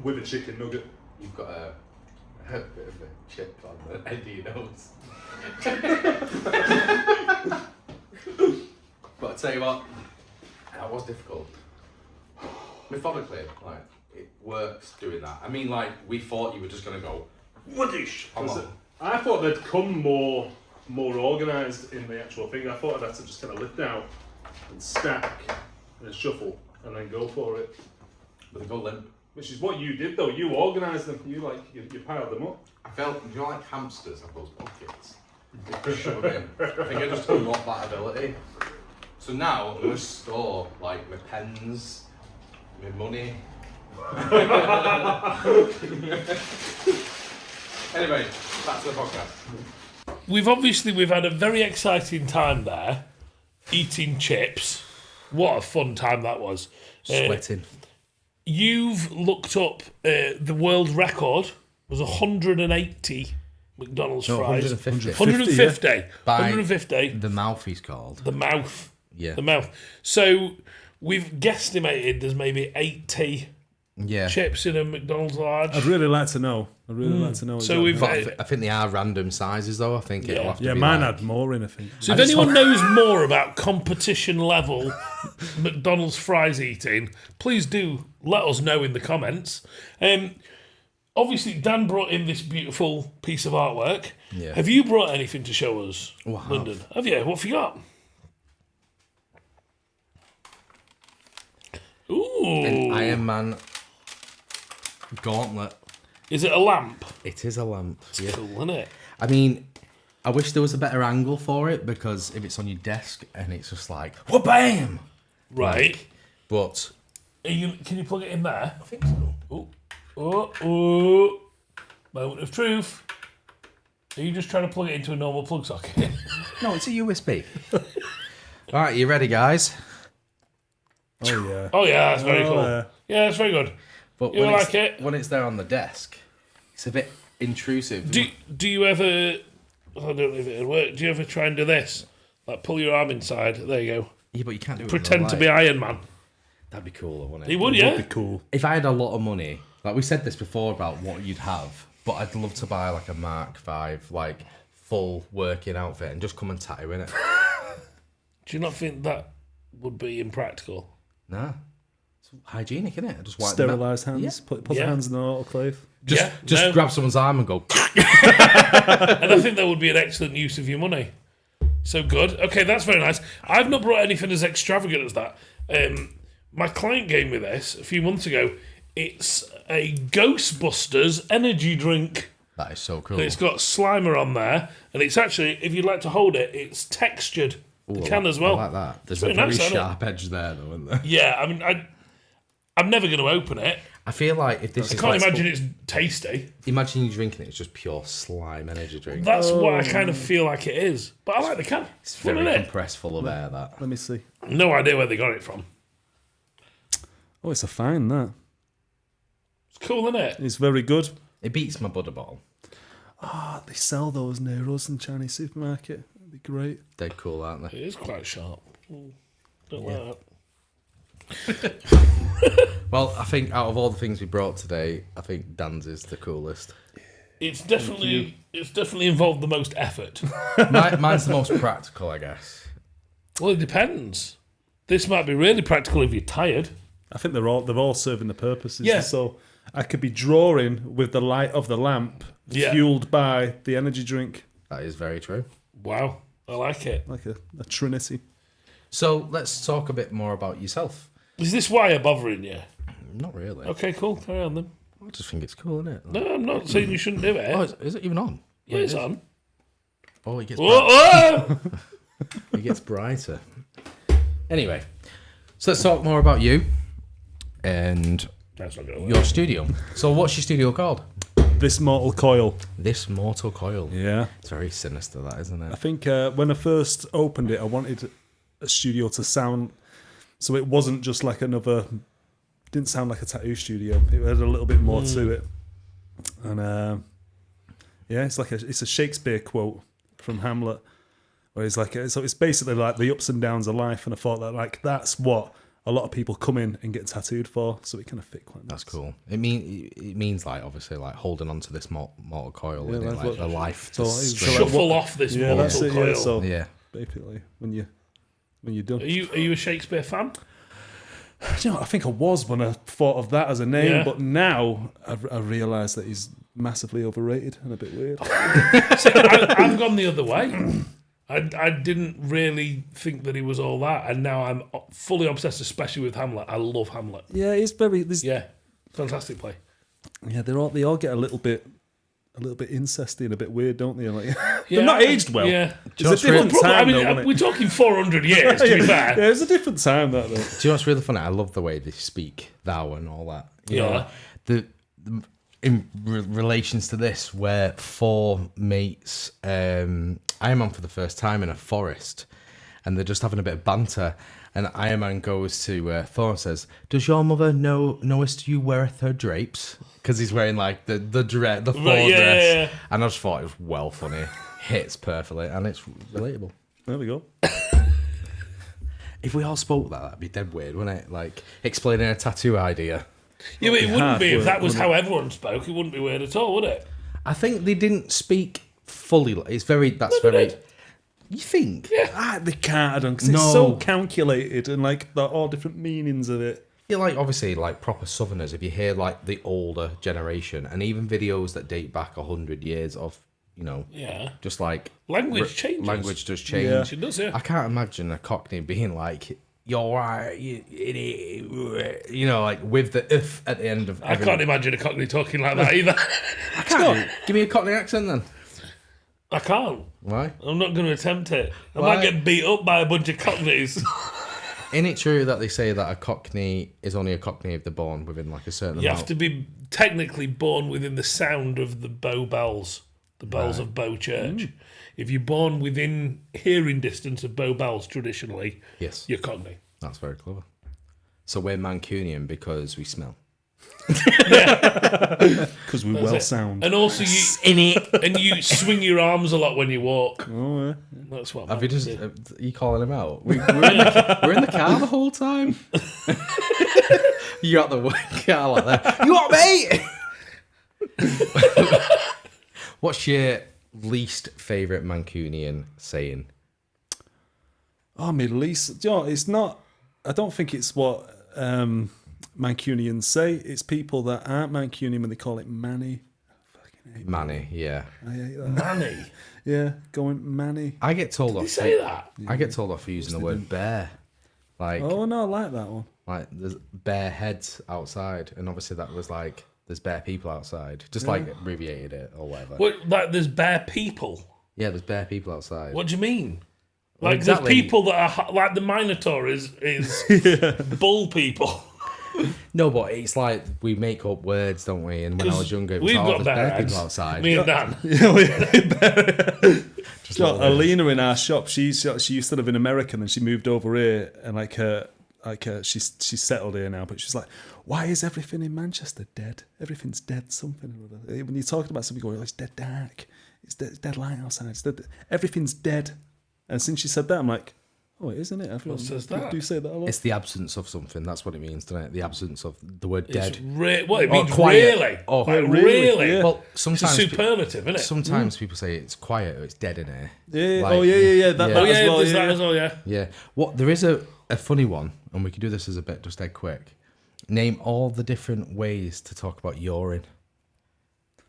With a chicken nugget. You've got a bit of a chip on the end of your nose. But I tell you what, that was difficult. Methodically, like, it works doing that. I mean, like, we thought you were just going to go, whoosh! I thought they'd come more organised in the actual thing. I thought I'd have to just kind of lift out and stack and then shuffle and then go for it. But they go limp. Which is what you did though. You organised them. You piled them up. I felt, you know, like hamsters have those pockets. They shove them in. I think I just unlocked that ability. So now I'm going to store, like, my pens, my money. Anyway, back to the podcast. We've had a very exciting time there, eating chips. What a fun time that was. Sweating. You've looked up the world record was 180 McDonald's fries. 150. Yeah. 150. The mouth he's called. The mouth. Yeah. The mouth. So we've guesstimated there's maybe 80 chips in a McDonald's large. I'd really like to know. So we've. I think they are random sizes though. I think it'll have to be mine like, had more in. I think. So if anyone knows more about competition level McDonald's fries eating, please do let us know in the comments. Obviously, Dan brought in this beautiful piece of artwork. Yeah. Have you brought anything to show us, Lyndon? Have. Have you? What have you got? Ooh. An Iron Man gauntlet. Is it a lamp? It is a lamp. It's cool, isn't it? I mean, I wish there was a better angle for it, because if it's on your desk and it's just like, wha-bam! Right. Like, but... Can you plug it in there? I think so. Oh. Moment of truth. Are you just trying to plug it into a normal plug socket? No, it's a USB. Alright, you ready, guys? Oh, yeah. Oh, yeah, that's very cool. Yeah, that's very good. But You like it? when it's there on the desk, it's a bit intrusive. Do you ever... I don't know if it'll work. Do you ever try and do this? Like, pull your arm inside. There you go. Yeah, but you can't do it. Pretend to be Iron Man. That'd be cool, wouldn't it? He would, yeah. Would be cool. If I had a lot of money, like we said this before about what you'd have, but I'd love to buy like a Mark V, like full working outfit and just come and tattoo in it. Do you not think that would be impractical? Nah. It's hygienic, isn't it? Just wipe them out. Sterilise hands. Put the hands in an autoclave. Just grab someone's arm and go. And I think that would be an excellent use of your money. So good. Okay, that's very nice. I've not brought anything as extravagant as that. My client gave me this a few months ago. It's a Ghostbusters energy drink. That is so cool. And it's got Slimer on there, and it's actually, if you'd like to hold it, it's textured. The can as well. I like that. There's It's a very nice, isn't it? sharp edge there, though, isn't there? Yeah, I mean, I'm never going to open it. I feel like if this I is can't like, imagine it's tasty. imagine you drinking it, it's just pure slime energy drink. That's what I kind of feel like it is. But I like the can. It's fun, very isn't it? compressed, full of air. That. Let me see. No idea where they got it from. Oh, it's a fine, that. It's cool, isn't it? It's very good. It beats my Buddha bottle. Ah, they sell those near us in the Chinese supermarket. That'd be great. They're cool, aren't they? It is quite sharp. Don't like that. Well, I think out of all the things we brought today, I think Dan's is the coolest. It's definitely involved the most effort. Mine's the most practical, I guess. Well, it depends. This might be really practical if you're tired. I think they're all serving the purposes. Yeah. So I could be drawing with the light of the lamp, fueled by the energy drink. That is very true. Wow, I like it. Like a trinity. So let's talk a bit more about yourself. Is this why I'm bothering you? Not really. Okay, cool. Carry on then. I just think it's cool, isn't it? No, I'm not saying you shouldn't do it. Oh, is it even on? Yeah, it's on. Oh, it gets Whoa! it gets brighter. Anyway, so let's talk more about you and That's not going to work. your studio. So what's your studio called? This mortal coil. This Mortal Coil. Yeah. It's very sinister, that, isn't I it? think when I first opened it, I wanted a studio to sound so it wasn't just like another. Didn't sound like a tattoo studio. It had a little bit more to it, and yeah, it's like it's a Shakespeare quote from Hamlet, where he's like, so it's basically like the ups and downs of life, and I thought that like that's what a lot of people come in and get tattooed for, so it kind of fit quite nice. That's cool. It means like obviously like holding on to this mortal coil, Yeah, isn't it? that's Like what- the life. so to it's- string. so like- Shuffle off this Yeah, that's mortal it. coil. Yeah, so Yeah. basically when you're done. Are you a Shakespeare fan? Do you know, I think I was when I thought of that as a name, Yeah. but now I realise that he's massively overrated and a bit weird. See, I've gone the other way. I didn't really think that he was all that, and now I'm fully obsessed, especially with Hamlet. I love Hamlet. Yeah, it's very. Yeah, fantastic play. Yeah, they all get a little bit incesty and a bit weird, don't they? Like, Yeah, they're not aged well. Yeah, It's a different Probably- time, I mean, though, wasn't it? we're talking 400 years. To be fair, Yeah, it's a different time that though. Do you know what's really funny? I love the way they speak, thou and all that. You know, Yeah. in relations to this, where four mates, Iron Man for the first time in a forest, and they're just having a bit of banter. And Iron Man goes to Thor and says, "Does your mother knowest you weareth her drapes?" Because he's wearing like the Thor Right, dress. yeah. And I just thought it was well funny. Hits perfectly, and it's relatable. There we go. If we all spoke that'd be dead weird, wouldn't it? Like explaining a tattoo idea. Yeah, but it wouldn't hard be if work, that was wouldn't how everyone spoke. It wouldn't be weird at all, would it? I think they didn't speak fully. It's very. That's No, they very. did. You think? Yeah. They can't have done because No. it's so calculated and like the all different meanings of it. Yeah, like obviously, like proper Southerners. If you hear like the older generation, and even videos that date back 100 years of, you know, Yeah. just like Language changes. Language does change. Yeah. She does, yeah. I can't imagine a Cockney being like, "You're right, you idiot," you know, like with the "if" at the end of. I can't imagine a Cockney talking like that either. I can't. Give me a Cockney accent then. I can't. Why? I'm not going to attempt it. I Why? might get beat up by a bunch of Cockneys. Isn't it true that they say that a Cockney is only a Cockney if they're born within like a certain You amount? have to be technically born within the sound of the Bow bells, the bells of Bow Church. If you're born within hearing distance of Bow bells, traditionally, Yes, you're Cockney. that's very clever. So we're Mancunian because we smell. Because we well it. sound. And also, you swing your arms a lot when you walk. Oh, yeah. That's what. Have you man just? did. Are you calling him out? We're in the car the whole time. You got the car like that. You what, mate? What's your least favourite Mancunian saying? Oh, Middle East. You know, it's not. I don't think it's what Mancunians say. It's people that aren't Mancunian when they call it Manny. Manny, yeah. I hate that. Manny. Yeah, going Manny. I get told off. Did you say that? I get told off for using the word bear. Like, Oh no, I like that one. like there's bare heads outside, and obviously that was like there's bare people outside. Just like abbreviated it or whatever. What, like there's bare people. Yeah, there's bare people outside. What do you mean? Well, Like exactly. there's people that are like the Minotaur is bull people. No, but it's like we make up words, don't we? And when I was younger, it was We've all got there's bare bare people heads. outside. Me and Dan. Just So like Alina in our shop, she used to live in America, and then she moved over here, and she's settled here now. But she's like, why is everything in Manchester dead? Everything's dead. Something or other. When you're talking about something, going, oh, it's dead dark. It's dead light outside. It's dead. Everything's dead. And since she said that, I'm like, oh, it is, isn't it? Everyone says that? Do you say that a lot? It's the absence of something. That's what it means, doesn't it? The absence of the word dead. Well, it means quiet. really. Oh, like, really? really. Yeah. Well, It's a sometimes superlative, isn't it? sometimes people say it's quiet or it's dead in here. Yeah. Like- Oh, yeah. That, Yeah. that Oh, as yeah, well. there's Yeah. that as well, yeah. Yeah. What there is a funny one, and we can do this as a bit just dead quick. Name all the different ways to talk about urine.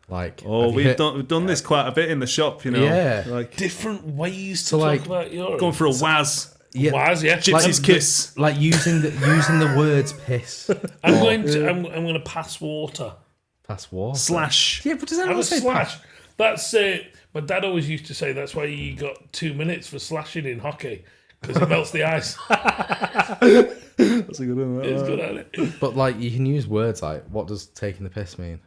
Like Oh, have you we've heard- done this quite a bit in the shop, you know. Yeah. Like Different ways to So, talk like, about your going for a waz. Yeah. Waz, yeah. Gypsy's kiss. Like using the words piss. I'm going to pass water. Pass water. Slash. Yeah, but does Have anyone a say slash. pass? That's my dad always used to say that's why you got 2 minutes for slashing in hockey because it melts the ice. That's a good one. It's good at it. But like you can use words like what does taking the piss mean?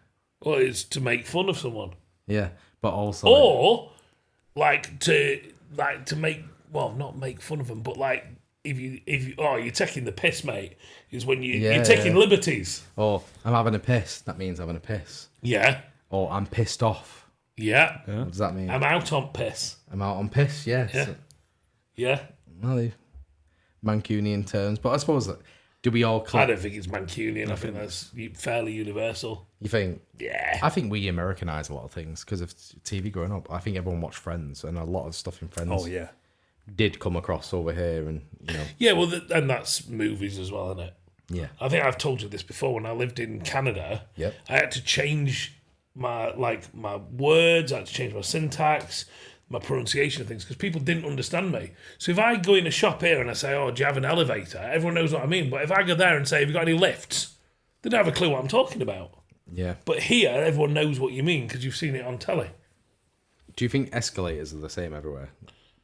Well, it's to make fun of someone, Yeah, but also or like to make not make fun of them, but like if you you're taking the piss, mate, is when you're taking liberties. or I'm having a piss. That means having a piss. Yeah, Or I'm pissed off. yeah. What does that mean? I'm out on piss. I'm out on piss. Yeah. Yeah. So- Yeah. well, they- Mancunian terms, but I suppose that do we all? I don't think it's Mancunian. I think that's fairly universal. You think? Yeah. I think we Americanise a lot of things because of TV growing up. I think everyone watched Friends, and a lot of stuff in Friends Oh yeah. did come across over here, and you know, Yeah, well, and that's movies as well, isn't it? yeah, I think I've told you this before. When I lived in Canada, Yep. I had to change my words. I had to change my syntax, my pronunciation of things because people didn't understand me. So if I go in a shop here and I say, "Oh, do you have an elevator?" Everyone knows what I mean. But if I go there and say, "Have you got any lifts?" They don't have a clue what I'm talking about. yeah. But here, everyone knows what you mean because you've seen it on telly. Do you think escalators are the same everywhere?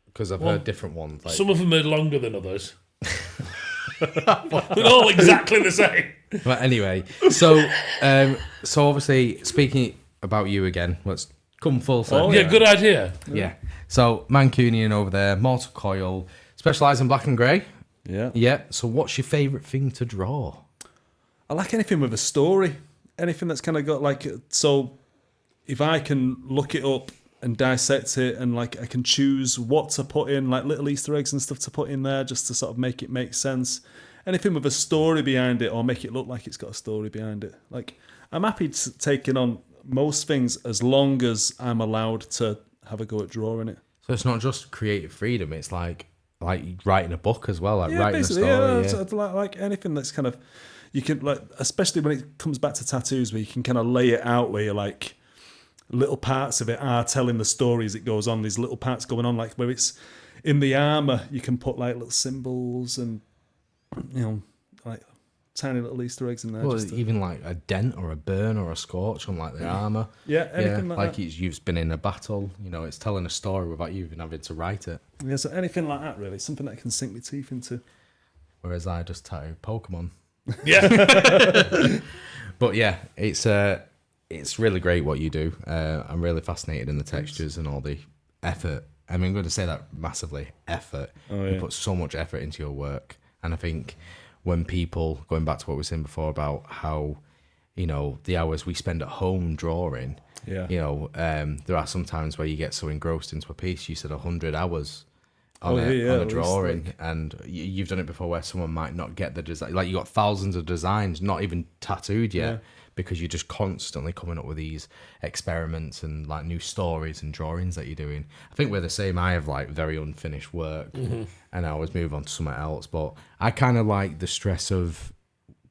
Because I've heard different ones. Like, Some of them are longer than others. They're all exactly the same. but anyway, so obviously speaking about you again, let's come full circle. Yeah, good idea. Yeah. So Mancunian over there, Mortal Coil, specialise in black and grey. Yeah. Yeah. So what's your favourite thing to draw? I like anything with a story. Anything that's kind of got like, so if I can look it up and dissect it and like I can choose what to put in, like little Easter eggs and stuff to put in there just to sort of make it make sense. Anything with a story behind it or make it look like it's got a story behind it. Like I'm happy to taking on most things as long as I'm allowed to have a go at drawing it. So it's not just creative freedom, it's like writing a book as well, like writing a basically, story. So I'd like anything that's kind of, you can like, especially when it comes back to tattoos where you can kind of lay it out where you're like, little parts of it are telling the story as it goes on. These little parts going on, like where it's in the armor, you can put like little symbols and, you know, like tiny little Easter eggs in there. Well, just to, even like a dent or a burn or a scorch on like the armour. yeah, anything like that. You've been in a battle, you know, it's telling a story without you even having to write it. Yeah, so anything like that really, something that I can sink my teeth into. Whereas I just tattoo Pokemon. Yeah. But yeah, it's really great what you do. I'm really fascinated in the textures and all the effort. I mean, I'm going to say that massively, effort. Oh, yeah. You put so much effort into your work. And I think when people, going back to what we were saying before about how, you know, the hours we spend at home drawing, Yeah. you know, there are some times where you get so engrossed into a piece. You said 100 hours on at a least, drawing, like- and you've done it before where someone might not get the design. Like you got thousands of designs not even tattooed yet because you're just constantly coming up with these experiments and like new stories and drawings that you're doing. I think we're the same. I have like very unfinished work, and I always move on to something else. But I kind of like the stress of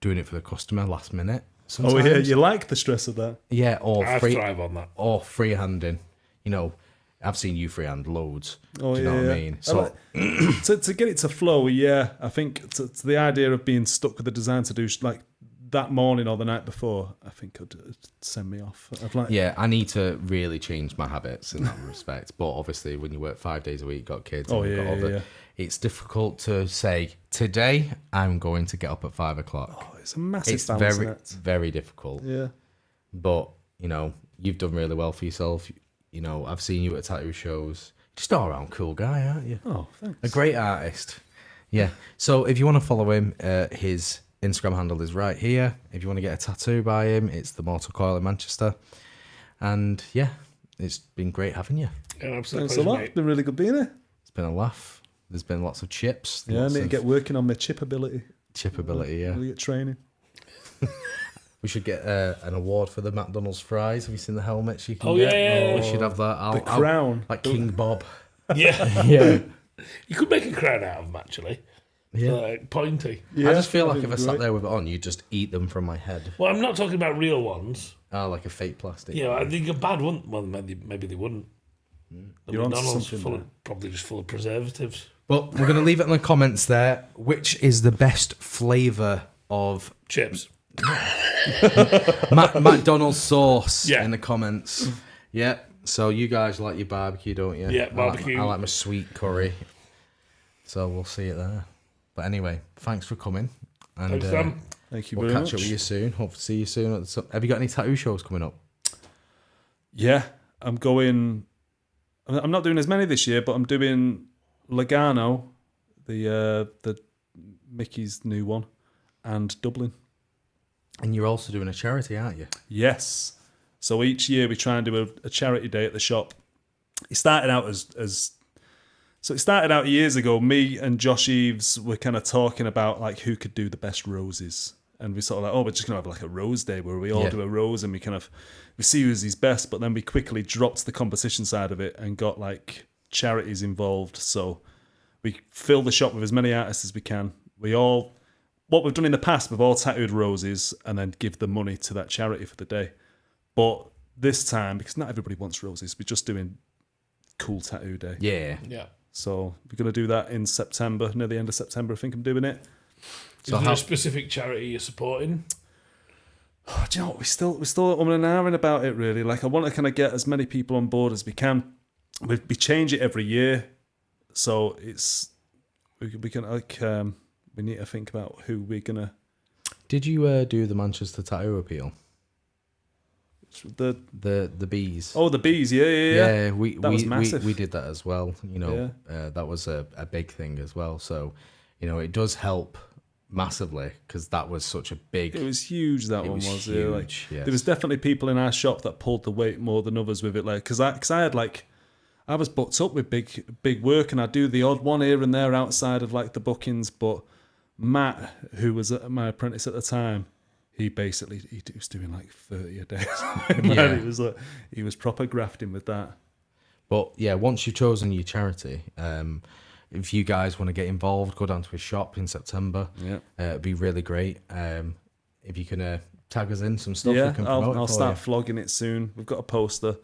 doing it for the customer last minute. Sometimes. Oh yeah, you like the stress of that? Yeah, I thrive on that. Or freehanding. You know, I've seen you freehand loads. Oh, do you know what I mean? So To get it to flow, yeah, I think to the idea of being stuck with the design to do like that morning or the night before, I think it'd send me off. I'd like, yeah, I need to really change my habits in that respect. But obviously, when you work 5 days a week, got kids, and it's difficult to say today I'm going to get up at 5 o'clock. Oh, it's a massive It's balancing act. very difficult. Yeah. But you know, you've done really well for yourself. You know, I've seen you at tattoo shows. Just all around cool guy, aren't you? Oh, thanks. A great artist. Yeah. So if you want to follow him, his Instagram handle is right here. If you want to get a tattoo by him, it's the Mortal Coil in Manchester. And yeah, it's been great having you. Yeah, Thanks a lot. It's been really good being here. It's been a laugh. There's been lots of chips. Yeah, I lots need to of get working on my chip ability. chip ability, yeah. Really get training. We should get an award for the McDonald's fries. Have you seen the helmets you can Oh, get? yeah. We should have that. The crown. Like King Bob. Yeah. Yeah. You could make a crown out of them, actually. Yeah. Like, pointy. Yeah, I just feel like think if I it'd be sat great. there with it on, you'd just eat them from my head. Well, I'm not talking about real ones. Oh, like a fake plastic. You know, I think a bad one. Well, maybe they wouldn't. The You're onto McDonald's something probably just full of preservatives. But we're going to leave it in the comments there. Which is the best flavour of Chips. McDonald's sauce Yeah. in the comments? Yeah. So you guys like your barbecue, don't you? Yeah, barbecue. I like my sweet curry. So we'll see it there. But anyway, thanks for coming. And Thanks, Sam. Thank you we'll very catch much. up with you soon. Hope to see you soon. Have you got any tattoo shows coming up? Yeah, I'm going. I'm not doing as many this year, but I'm doing Lugano, the Mickey's new one, and Dublin. And you're also doing a charity, aren't you? Yes. So each year we try and do a charity day at the shop. It started out so it started out years ago. Me and Josh Eves were kind of talking about like who could do the best roses, and we sort of like, oh, we're just gonna have like a rose day where we all do a rose and we see who's best. But then we quickly dropped the competition side of it and got like charities involved. So we fill the shop with as many artists as we can. What we've done in the past, we've all tattooed roses and then give the money to that charity for the day. But this time, because not everybody wants roses, we're just doing cool tattoo day. Yeah. Yeah. So we're going to do that in September, near the end of September, I think I'm doing it. Is there a specific charity you're supporting? Oh, do you know what? We're still umming and ahhing about it, really. Like, I want to kind of get as many people on board as we can. We change it every year. So we can like... we need to think about who we're gonna. Did you do the Manchester Tattoo Appeal? The bees. Oh, the bees! Yeah. That was massive. We did that as well. You know, that was a big thing as well. So, you know, it does help massively because that was such a big. It was huge. That one was. Huge, Yeah, like, yes. There was definitely people in our shop that pulled the weight more than others with it. Like, because I had like. I was booked up with big work, and I do the odd one here and there outside of like the bookings, but. Matt, who was my apprentice at the time, he was doing like 30 a day. Yeah. He was proper grafting with that. But yeah, once you've chosen your charity, if you guys want to get involved, go down to his shop in September. Yeah, it'd be really great. If you can tag us in some stuff, we can promote I'll it for start you. flogging it soon. We've got a poster.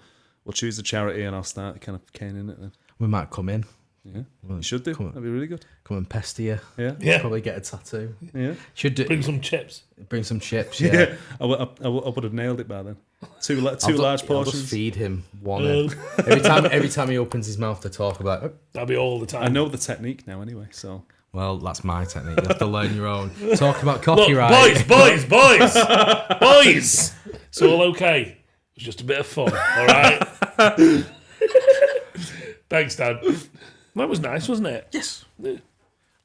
We'll choose a charity and I'll start kind of caning it then. We might come in. Yeah, you should do. That'd be really good. Come and pester you. Yeah. Probably get a tattoo. Yeah. Should do. Bring some chips. Bring some chips. Yeah. I would have nailed it by then. Two large I'll portions. just feed him one every time he opens his mouth to talk about it. That'll be all the time. I know the technique now anyway, so. Well, that's my technique. You have to learn your own. Talk about Look, copyright. boys. Boys! It's all okay. It was just a bit of fun, all right? Thanks, Dan. That was nice, wasn't it? Yes.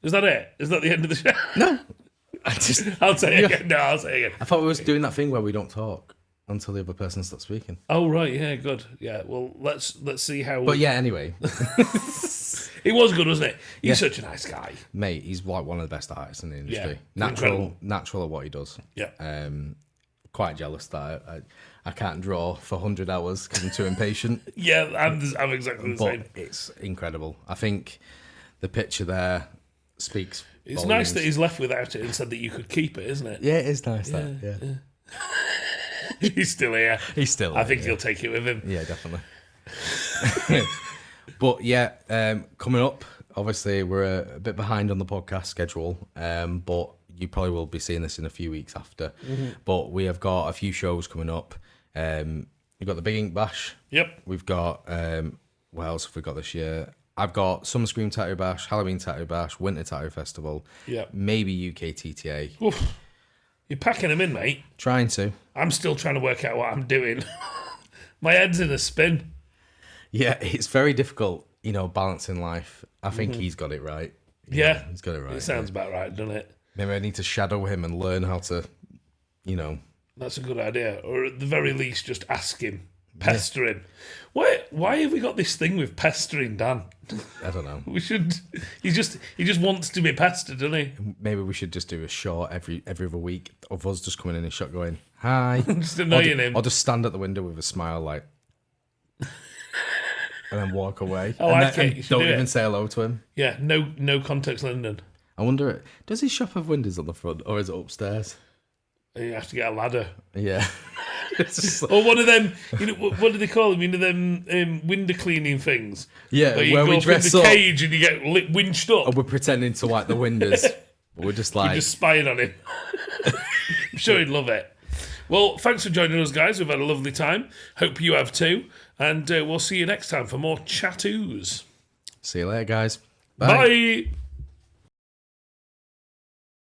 Is that it? Is that the end of the show? No. I'll say it again. No, I'll say it again. I thought we was doing that thing where we don't talk until the other person starts speaking. Oh, right. Yeah, good. Yeah, well, let's see how... But yeah, anyway. It was good, wasn't it? He's such a nice guy. Mate, he's like one of the best artists in the industry. Yeah, incredible. Natural at what he does. Yeah. quite jealous that I can't draw for 100 hours because I'm too impatient. Yeah, I'm exactly the same. But it's incredible. I think the picture there speaks. It's volumes. nice that he's left without it and said that you could keep it, isn't it? Yeah, it is nice that. Yeah. He's still here. He's still. I think he'll take it with him. Yeah, definitely. But yeah, coming up, obviously we're a bit behind on the podcast schedule, but you probably will be seeing this in a few weeks after. Mm-hmm. But we have got a few shows coming up. We've got the Big Ink Bash. Yep. We've got, what else have we got this year? I've got Summer Scream Tattoo Bash, Halloween Tattoo Bash, Winter Tattoo Festival. Yep. Maybe UK TTA. Oof. You're packing them in, mate. Trying to. I'm still trying to work out what I'm doing. My head's in a spin. Yeah, it's very difficult, balancing life. I think he's got it right. Yeah. He's got it right. It sounds about right, doesn't it? Maybe I need to shadow him and learn how to, That's a good idea. Or at the very least, just ask him. Pester him. Why have we got this thing with pestering Dan? I don't know. We should. He just wants to be pestered, doesn't he? Maybe we should just do a short every other week of us just coming in and shot going, hi. Just annoying him. Or just stand at the window with a smile like, and then walk away. I like it. You should Don't do even it. say hello to him. Yeah, no context, Lyndon. I wonder, does his shop have windows on the front or is it upstairs? You have to get a ladder. Yeah. It's just like, Or one of them, what do they call them? Them window cleaning things. yeah, Where you where go we up in dress the up cage and you get winched up. and we're pretending to wipe the windows. But we're just like... You're just spying on him. I'm sure he'd love it. Well, thanks for joining us, guys. We've had a lovely time. Hope you have too. And we'll see you next time for more chattoos. See you later, guys. Bye.